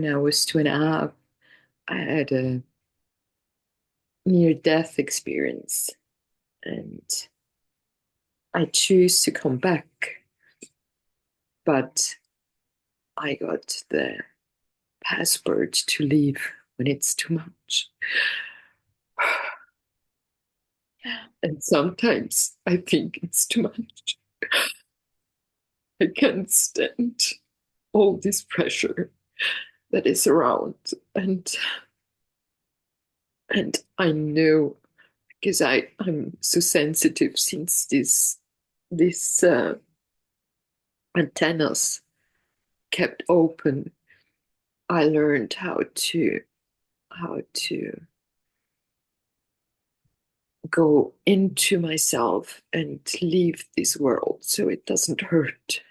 I was 2.5, I had a near death experience, and I choose to come back, but I got the passport to leave when it's too much. And sometimes I think it's too much. I can't stand all this pressure that is around. And I know, because I'm so sensitive since this antennas kept open. I learned how to go into myself and leave this world so it doesn't hurt.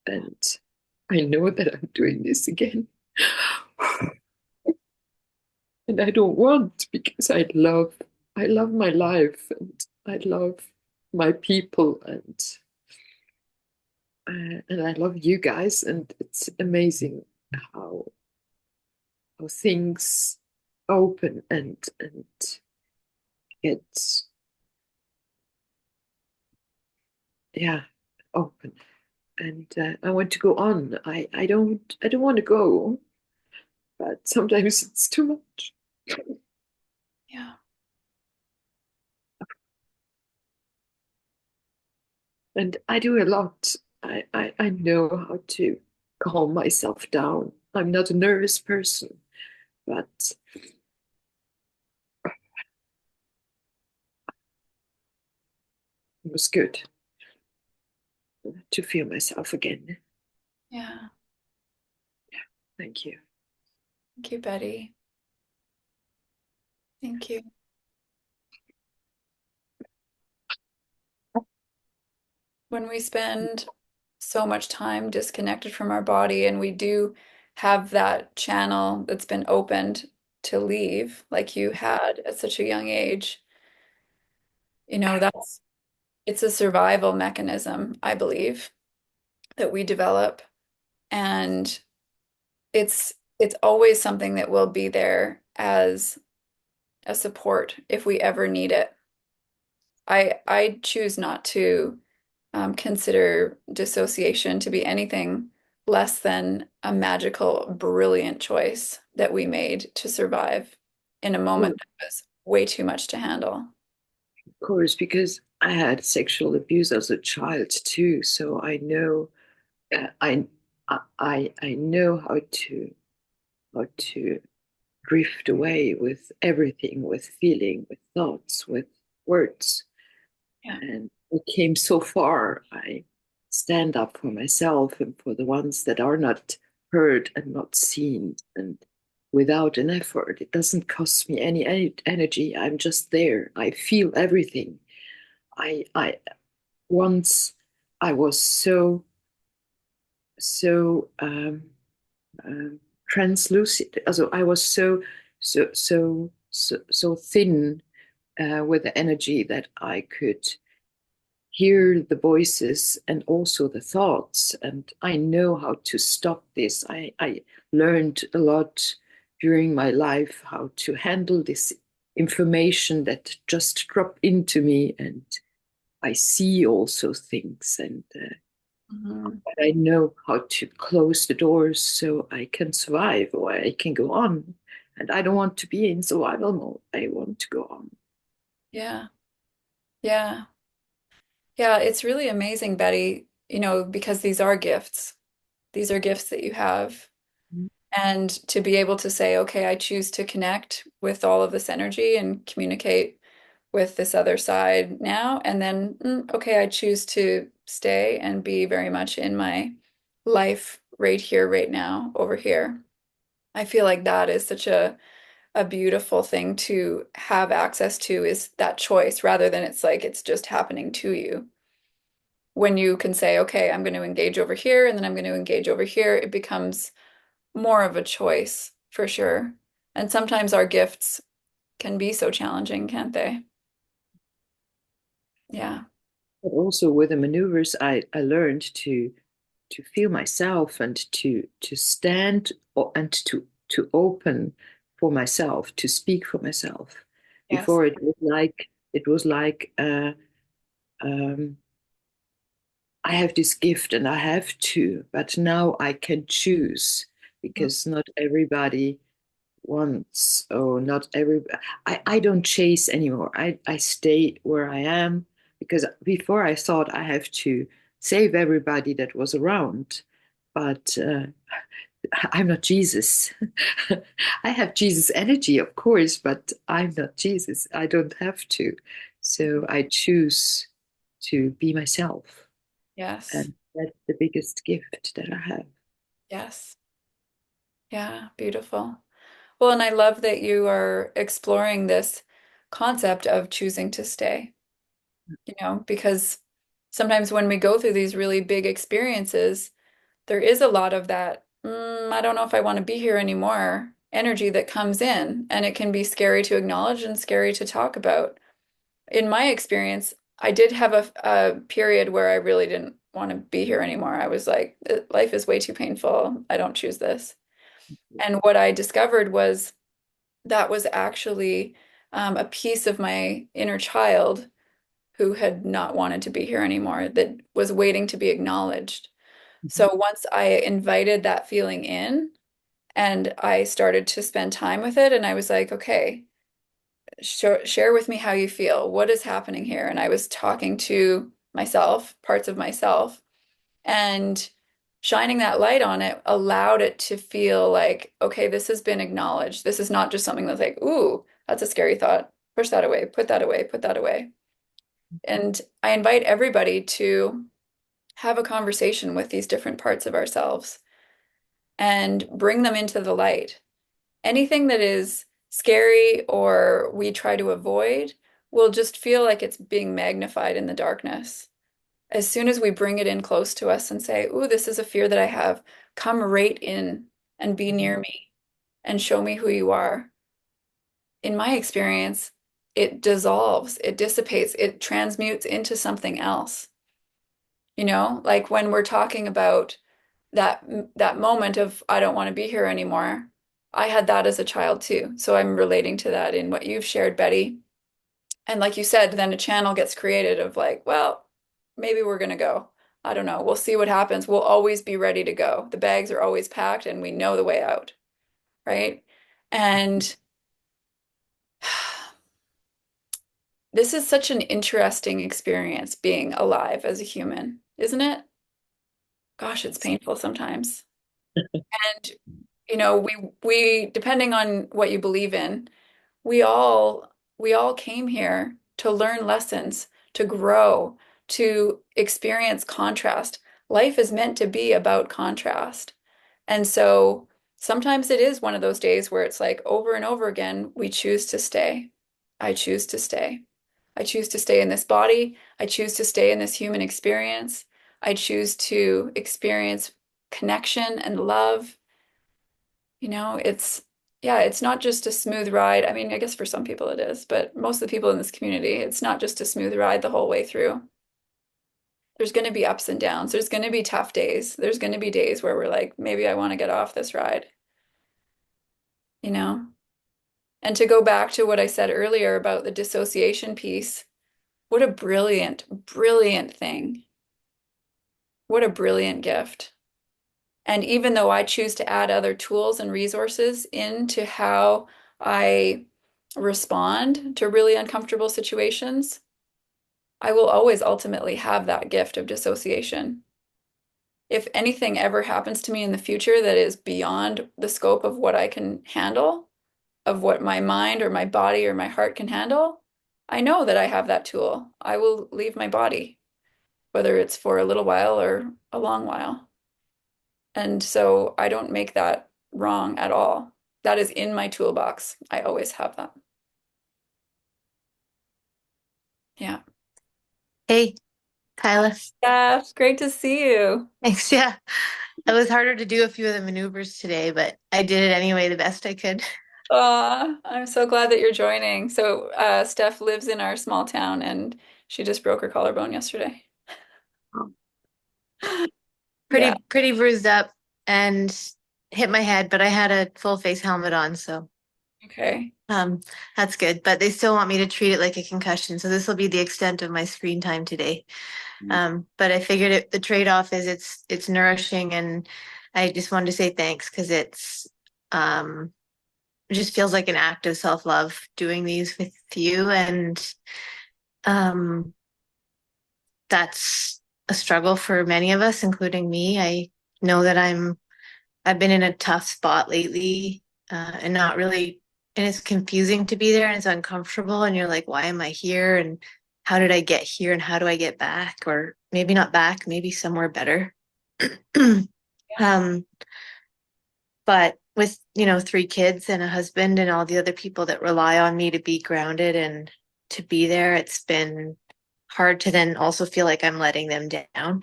And I know that I'm doing this again. And I don't want, because I love my life, and I love my people, and I love you guys, and it's amazing how things open and get, yeah, open. and I want to go on. I don't want to go, but sometimes it's too much. Yeah. And I do a lot. I know how to calm myself down. I'm not a nervous person, but it was good to feel myself again. Yeah. Thank you. Thank you, Betty. Thank you. When we spend so much time disconnected from our body and we do have that channel that's been opened to leave, like you had at such a young age, that's it's a survival mechanism, I believe, that we develop. And it's always something that will be there as a support if we ever need it. I choose not to consider dissociation to be anything less than a magical, brilliant choice that we made to survive in a moment Well, that was way too much to handle. of course, because I had sexual abuse as a child too, so I know I know how to drift away with everything, with feeling, with thoughts, with words. Yeah. And I came so far. I stand up for myself and for the ones that are not heard and not seen, and without an effort. It doesn't cost me any energy. I'm just there. I feel everything. I once I was so translucent. Also, I was so thin with the energy that I could hear the voices and also the thoughts. And I know how to stop this. I learned a lot during my life how to handle this information that just drop into me, and I see also things, and Mhm. I know how to close the doors so I can survive or I can go on. And I don't want to be in survival mode. I want to go on. Yeah. Yeah. Yeah. It's really amazing, Betty, because these are gifts. These are gifts that you have. And to be able to say, okay, I choose to connect with all of this energy and communicate with this other side now. And then, okay, I choose to stay and be very much in my life right here, right now, over here. I feel like that is such a beautiful thing to have access to is that choice rather than it's like it's just happening to you. When you can say, okay, I'm going to engage over here and then I'm going to engage over here, it becomes more of a choice for sure. And sometimes our gifts can be so challenging, can't they? Yeah. But also with the maneuvers, I learned to feel myself and to stand and to open for myself, to speak for myself. Yes. Before it was like um, I have this gift and I have to, but now I can choose because not everybody wants, or not every. I don't chase anymore. I stay where I am because before I thought I have to save everybody that was around, but I'm not Jesus. I have Jesus energy, of course, but I'm not Jesus. I don't have to. So I choose to be myself. Yes. And that's the biggest gift that I have. Yes. Yeah. Beautiful. Well, and I love that you are exploring this concept of choosing to stay, because sometimes when we go through these really big experiences, there is a lot of that, I don't know if I want to be here anymore energy that comes in, and it can be scary to acknowledge and scary to talk about. In my experience, I did have a period where I really didn't want to be here anymore. I was like, life is way too painful. I don't choose this. And what I discovered was that was actually a piece of my inner child who had not wanted to be here anymore, that was waiting to be acknowledged. Mhm. So once I invited that feeling in and I started to spend time with it, and I was like, okay, share with me how you feel. What is happening here? And I was talking to myself, parts of myself, and shining that light on it allowed it to feel like, okay, this has been acknowledged. This is not just something that's like, ooh, that's a scary thought. Push that away, put that away, put that away. And I invite everybody to have a conversation with these different parts of ourselves and bring them into the light. Anything that is scary or we try to avoid will just feel like it's being magnified in the darkness. As soon as we bring it in close to us and say, ooh, this is a fear that I have, come right in and be near me and show me who you are. In my experience, it dissolves, it dissipates, it transmutes into something else. Like when we're talking about that that moment of I don't want to be here anymore. I had that as a child too. So I'm relating to that in what you've shared, Betty. And like you said, then a channel gets created of like, well, maybe we're going to go. I don't know. We'll see what happens. We'll always be ready to go. The bags are always packed and we know the way out, right? And this is such an interesting experience being alive as a human, isn't it? Gosh, it's painful sometimes. And we depending on what you believe in, we all came here to learn lessons, to grow, to experience contrast. Life is meant to be about contrast. And so sometimes it is one of those days where it's like over and over again, we choose to stay. I choose to stay. I choose to stay in this body. I choose to stay in this human experience. I choose to experience connection and love. Yeah, it's not just a smooth ride. I mean, I guess for some people it is, but most of the people in this community, it's not just a smooth ride the whole way through. There's going to be ups and downs. There's going to be tough days. There's going to be days where we're like, maybe I want to get off this ride, you know? And to go back to what I said earlier about the dissociation piece, what a brilliant, brilliant thing. What a brilliant gift. And even though I choose to add other tools and resources into how I respond to really uncomfortable situations, I will always ultimately have that gift of dissociation. If anything ever happens to me in the future that is beyond the scope of what I can handle, of what my mind or my body or my heart can handle, I know that I have that tool. I will leave my body, whether it's for a little while or a long while. And so I don't make that wrong at all. That is in my toolbox. I always have that. Yeah. Hey, Kyla. Steph, great to see you. Thanks. Yeah, it was harder to do a few of the maneuvers today, but I did it anyway, the best I could. I'm so glad that you're joining. So, Steph lives in our small town and she just broke her collarbone yesterday. Yeah. Pretty bruised up and hit my head, but I had a full face helmet on, so Okay. um that's good. But they still want me to treat it like a concussion, so this will be the extent of my screen time today. But I figured the trade-off is it's nourishing, and I just wanted to say thanks because um it just feels like an act of self-love doing these with you, and um that's a struggle for many of us, including me. I know that I've been in a tough spot lately, and not really, and it's confusing to be there and it's uncomfortable. And you're like, why am I here? And how did I get here? And how do I get back? Or maybe not back, maybe somewhere better. um, but with, 3 kids and a husband and all the other people that rely on me to be grounded and to be there, it's been hard to then also feel like I'm letting them down.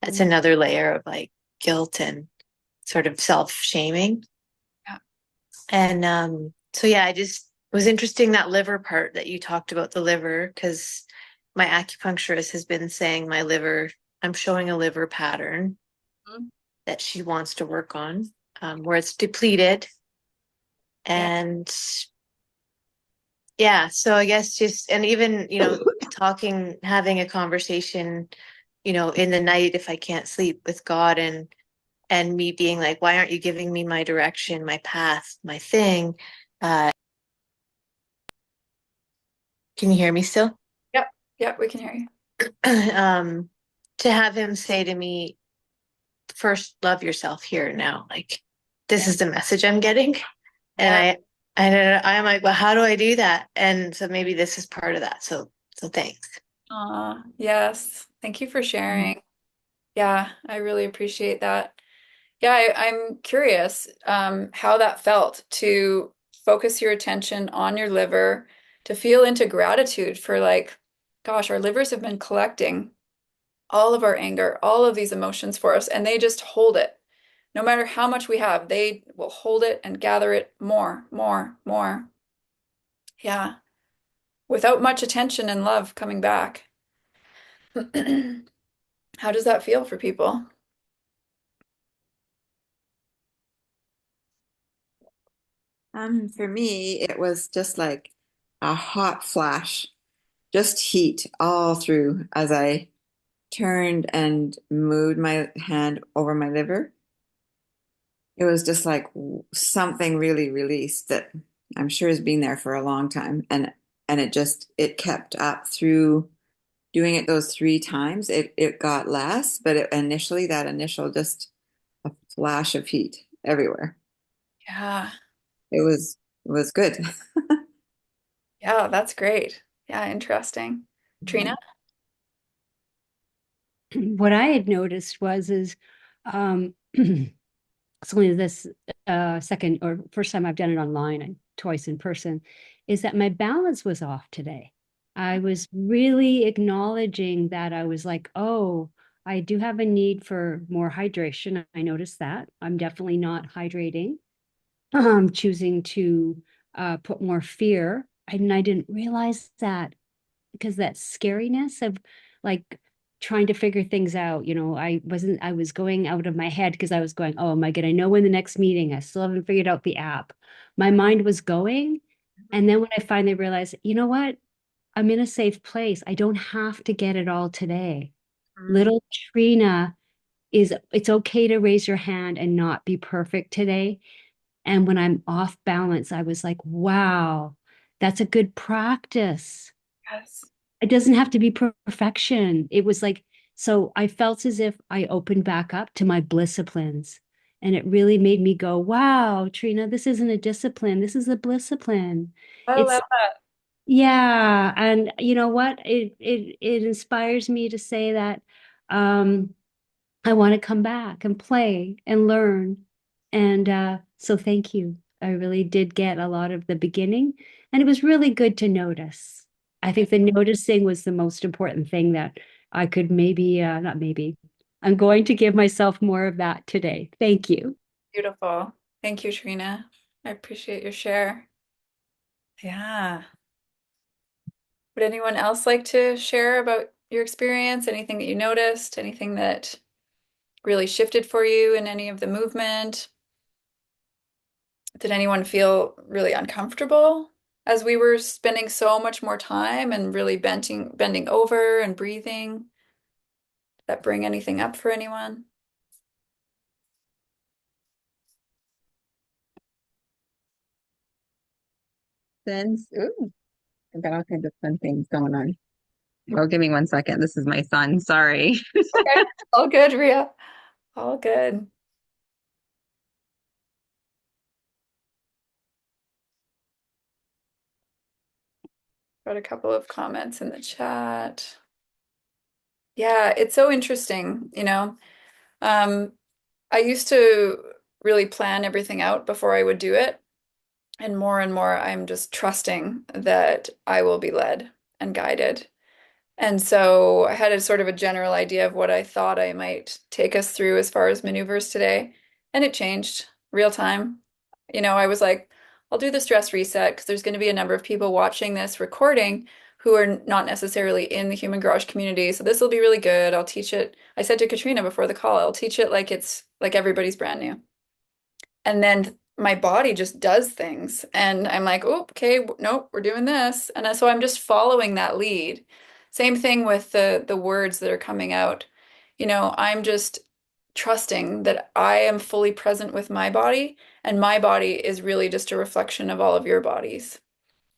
That's Mm. another layer of like guilt and sort of self-shaming. Yeah. And so yeah, I just was interesting that liver part that you talked about, the liver, because my acupuncturist has been saying my liver, I'm showing a liver pattern Mhm. that she wants to work on, where it's depleted. Yeah. And yeah, so I guess just, and even, talking, having a conversation in the night if I can't sleep with God and me being like, why aren't you giving me my direction, my path, my thing? Uh, can you hear me still? Yep, yep, we can hear you. um, to have him say to me, first, love yourself here and now. Like, this Yeah. is the message I'm getting. And Yeah. I'm like, well, how do I do that? And so maybe this is part of that. So thanks. Yes. Thank you for sharing. Yeah, I really appreciate that. Yeah, I'm curious how that felt to focus your attention on your liver, to feel into gratitude for like, gosh, our livers have been collecting all of our anger, all of these emotions for us, and they just hold it. No matter how much we have, they will hold it and gather it more, more, more. Yeah, without much attention and love coming back. How does that feel for people? For me, it was just like a hot flash, just heat all through as I turned and moved my hand over my liver. It was just like something really released that I'm sure has been there for a long time. And it kept up through doing it those 3 times. It got less, but initially that initial just a flash of heat everywhere. Yeah, It was good. yeah, that's great. Yeah, interesting. Trina? What I had noticed was is it's only this second or first time I've done it online and twice in person, is that my balance was off today. I was really acknowledging that I was like, oh, I do have a need for more hydration. I noticed that. I'm definitely not hydrating. Choosing to put more fear. And I didn't realize that because that scariness of like trying to figure things out, I was going out of my head because I was going, oh, am I going to know when the next meeting? I still haven't figured out the app. My mind was going. And then when I finally realized, you know what? I'm in a safe place. I don't have to get it all today. Mm. Little Trina it's okay to raise your hand and not be perfect today. And when I'm off balance, I was like, wow, that's a good practice. Yes. It doesn't have to be perfection. It was like, so I felt as if I opened back up to my disciplines. And it really made me go, wow, Trina, this isn't a discipline. This is a discipline. I It's love that. yeah. And you know what? It inspires me to say that um I want to come back and play and learn. And so thank you. I really did get a lot of the beginning, and it was really good to notice. I think the noticing was the most important thing that I could maybe, not maybe, I'm going to give myself more of that today. Thank you. Beautiful. Thank you, Trina. I appreciate your share. Yeah. Would anyone else like to share about your experience? Anything that you noticed? Anything that really shifted for you in any of the movement? Did anyone feel really uncomfortable as we were spending so much more time and really bending over and breathing? Did that bring anything up for anyone? Ooh, I've got all kinds of fun things going on. Oh, give me 1 second. This is my son. Sorry. Okay. All good, Ria. All good. Got a couple of comments in the chat. Yeah, it's so interesting, Um, I used to really plan everything out before I would do it. And more, I'm just trusting that I will be led and guided. And so I had a sort of a general idea of what I thought I might take us through as far as maneuvers today. And it changed real time. I was like, I'll do the stress reset because there's going to be a number of people watching this recording who are not necessarily in the human garage community. So this will be really good. I'll teach it. I said to Katrina before the call, I'll teach it like it's like everybody's brand new. And then my body just does things. And I'm like, oh, okay, nope, we're doing this. And so I'm just following that lead. Same thing with the words that are coming out. I'm just trusting that I am fully present with my body, and my body is really just a reflection of all of your bodies.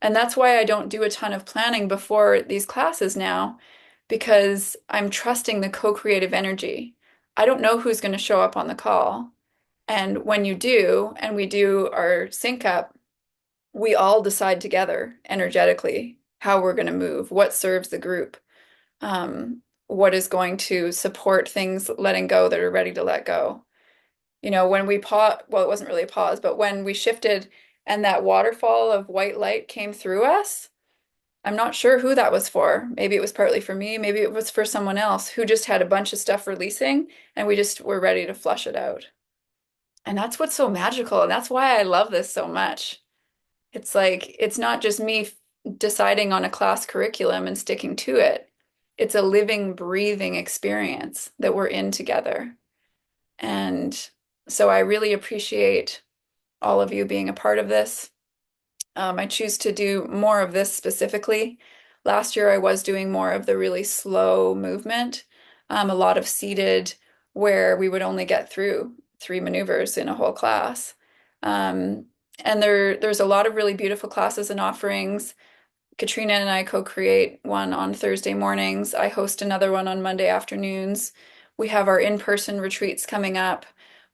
And that's why I don't do a ton of planning before these classes now, because I'm trusting the co-creative energy. I don't know who's going to show up on the call. And when you do, and we do our sync up, we all decide together energetically how we're going to move, what serves the group, what is going to support things letting go that are ready to let go. When we well, it wasn't really a pause, but when we shifted and that waterfall of white light came through us, I'm not sure who that was for. Maybe it was partly for me, maybe it was for someone else who just had a bunch of stuff releasing and we just were ready to flush it out. And that's what's so magical. And that's why I love this so much. It's like, it's not just me deciding on a class curriculum and sticking to it. It's a living, breathing experience that we're in together. And so I really appreciate all of you being a part of this. I choose to do more of this specifically. Last year, I was doing more of the really slow movement, a lot of seated, where we would only get through 3 maneuvers in a whole class. Um, and there's a lot of really beautiful classes and offerings. Katrina and I co-create one on Thursday mornings. I host another one on Monday afternoons. We have our in-person retreats coming up.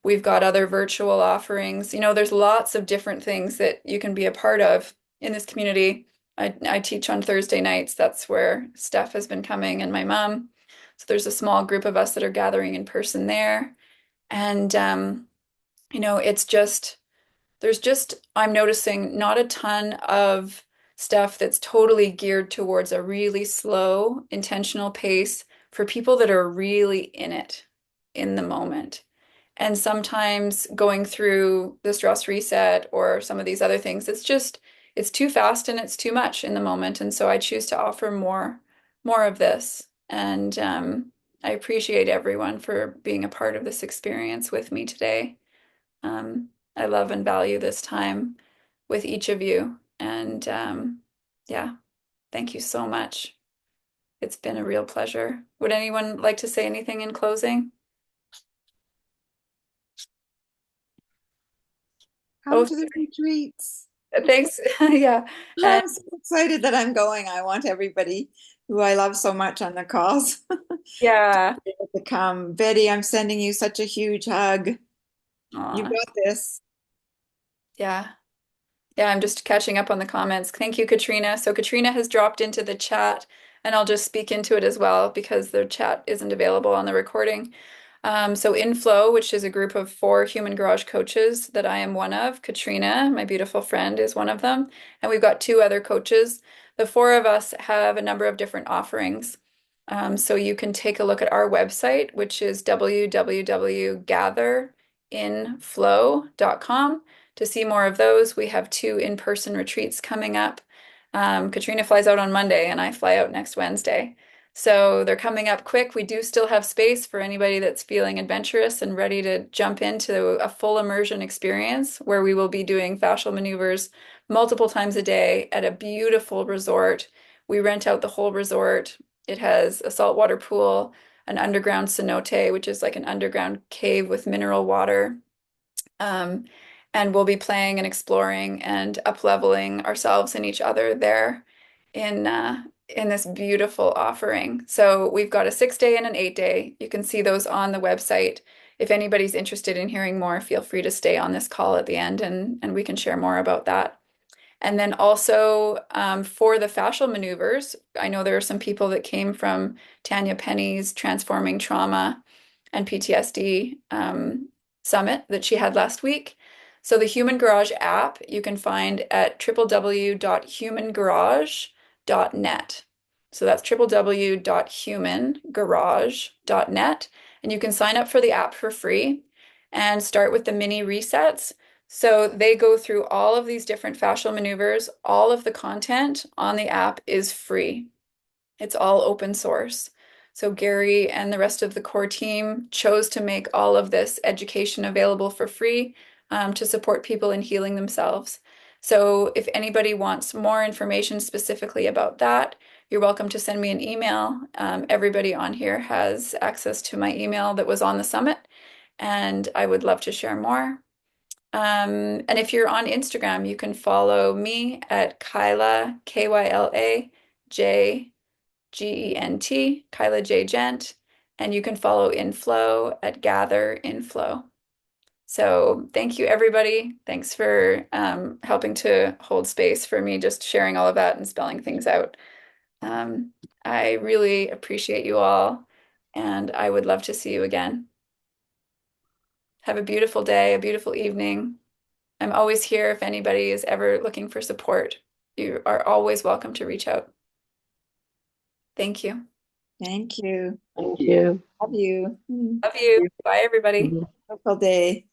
We've got other virtual offerings. There's lots of different things that you can be a part of in this community. I teach on Thursday nights. That's where Steph has been coming and my mom. So there's a small group of us that are gathering in person there. And, it's just, I'm noticing not a ton of stuff that's totally geared towards a really slow, intentional pace for people that are really in it, in the moment. And sometimes going through the stress reset or some of these other things, it's too fast and it's too much in the moment. And so I choose to offer more of this. And I appreciate everyone for being a part of this experience with me today. I love and value this time with each of you. And yeah, thank you so much. It's been a real pleasure. Would anyone like to say anything in closing? Come Oh, to the retreats. thanks. Yeah. And I'm so excited that I'm going. I want everybody who I love so much on the calls yeah. to come. Betty, I'm sending you such a huge hug. You Aw, got this. yeah. Yeah, I'm just catching up on the comments. Thank you, Katrina. So Katrina has dropped into the chat, and I'll just speak into it as well because the chat isn't available on the recording. So in Flow, which is a group of 4 Human Garage coaches that I am one of, Katrina, my beautiful friend, is one of them, and we've got 2 other coaches. The 4 of us have a number of different offerings. So you can take a look at our website, which is www.gatherinflow.com. To see more of those, we have 2 in-person retreats coming up. Katrina flies out on Monday and I fly out next Wednesday. So they're coming up quick. We do still have space for anybody that's feeling adventurous and ready to jump into a full immersion experience where we will be doing fascial maneuvers multiple times a day at a beautiful resort. We rent out the whole resort. It has a saltwater pool, an underground cenote, which is like an underground cave with mineral water. Um, and we'll be playing and exploring and up-leveling ourselves and each other there in this beautiful offering. So we've got a 6-day and an 8-day. You can see those on the website. If anybody's interested in hearing more, feel free to stay on this call at the end and we can share more about that. And then also for the fascial maneuvers, I know there are some people that came from Tanya Penny's Transforming Trauma and PTSD summit that she had last week. So the Human Garage app you can find at www.humangarage.net. So that's www.humangarage.net. And you can sign up for the app for free and start with the mini resets. So they go through all of these different fascial maneuvers. All of the content on the app is free. It's all open source. So Gary and the rest of the core team chose to make all of this education available for free to support people in healing themselves. So if anybody wants more information specifically about that, you're welcome to send me an email. Everybody on here has access to my email that was on the summit, and I would love to share more. And if you're on Instagram, you can follow me at Kyla, KYLA Gent, Kyla J Gent, and you can follow Inflow at Gather Inflow. So thank you, everybody. Thanks for helping to hold space for me, just sharing all of that and spelling things out. I really appreciate you all, and I would love to see you again. Have a beautiful day, a beautiful evening. I'm always here if anybody is ever looking for support. You are always welcome to reach out. Thank you. Thank you. Thank you. Love you. Love you. Bye, everybody. Wonderful day.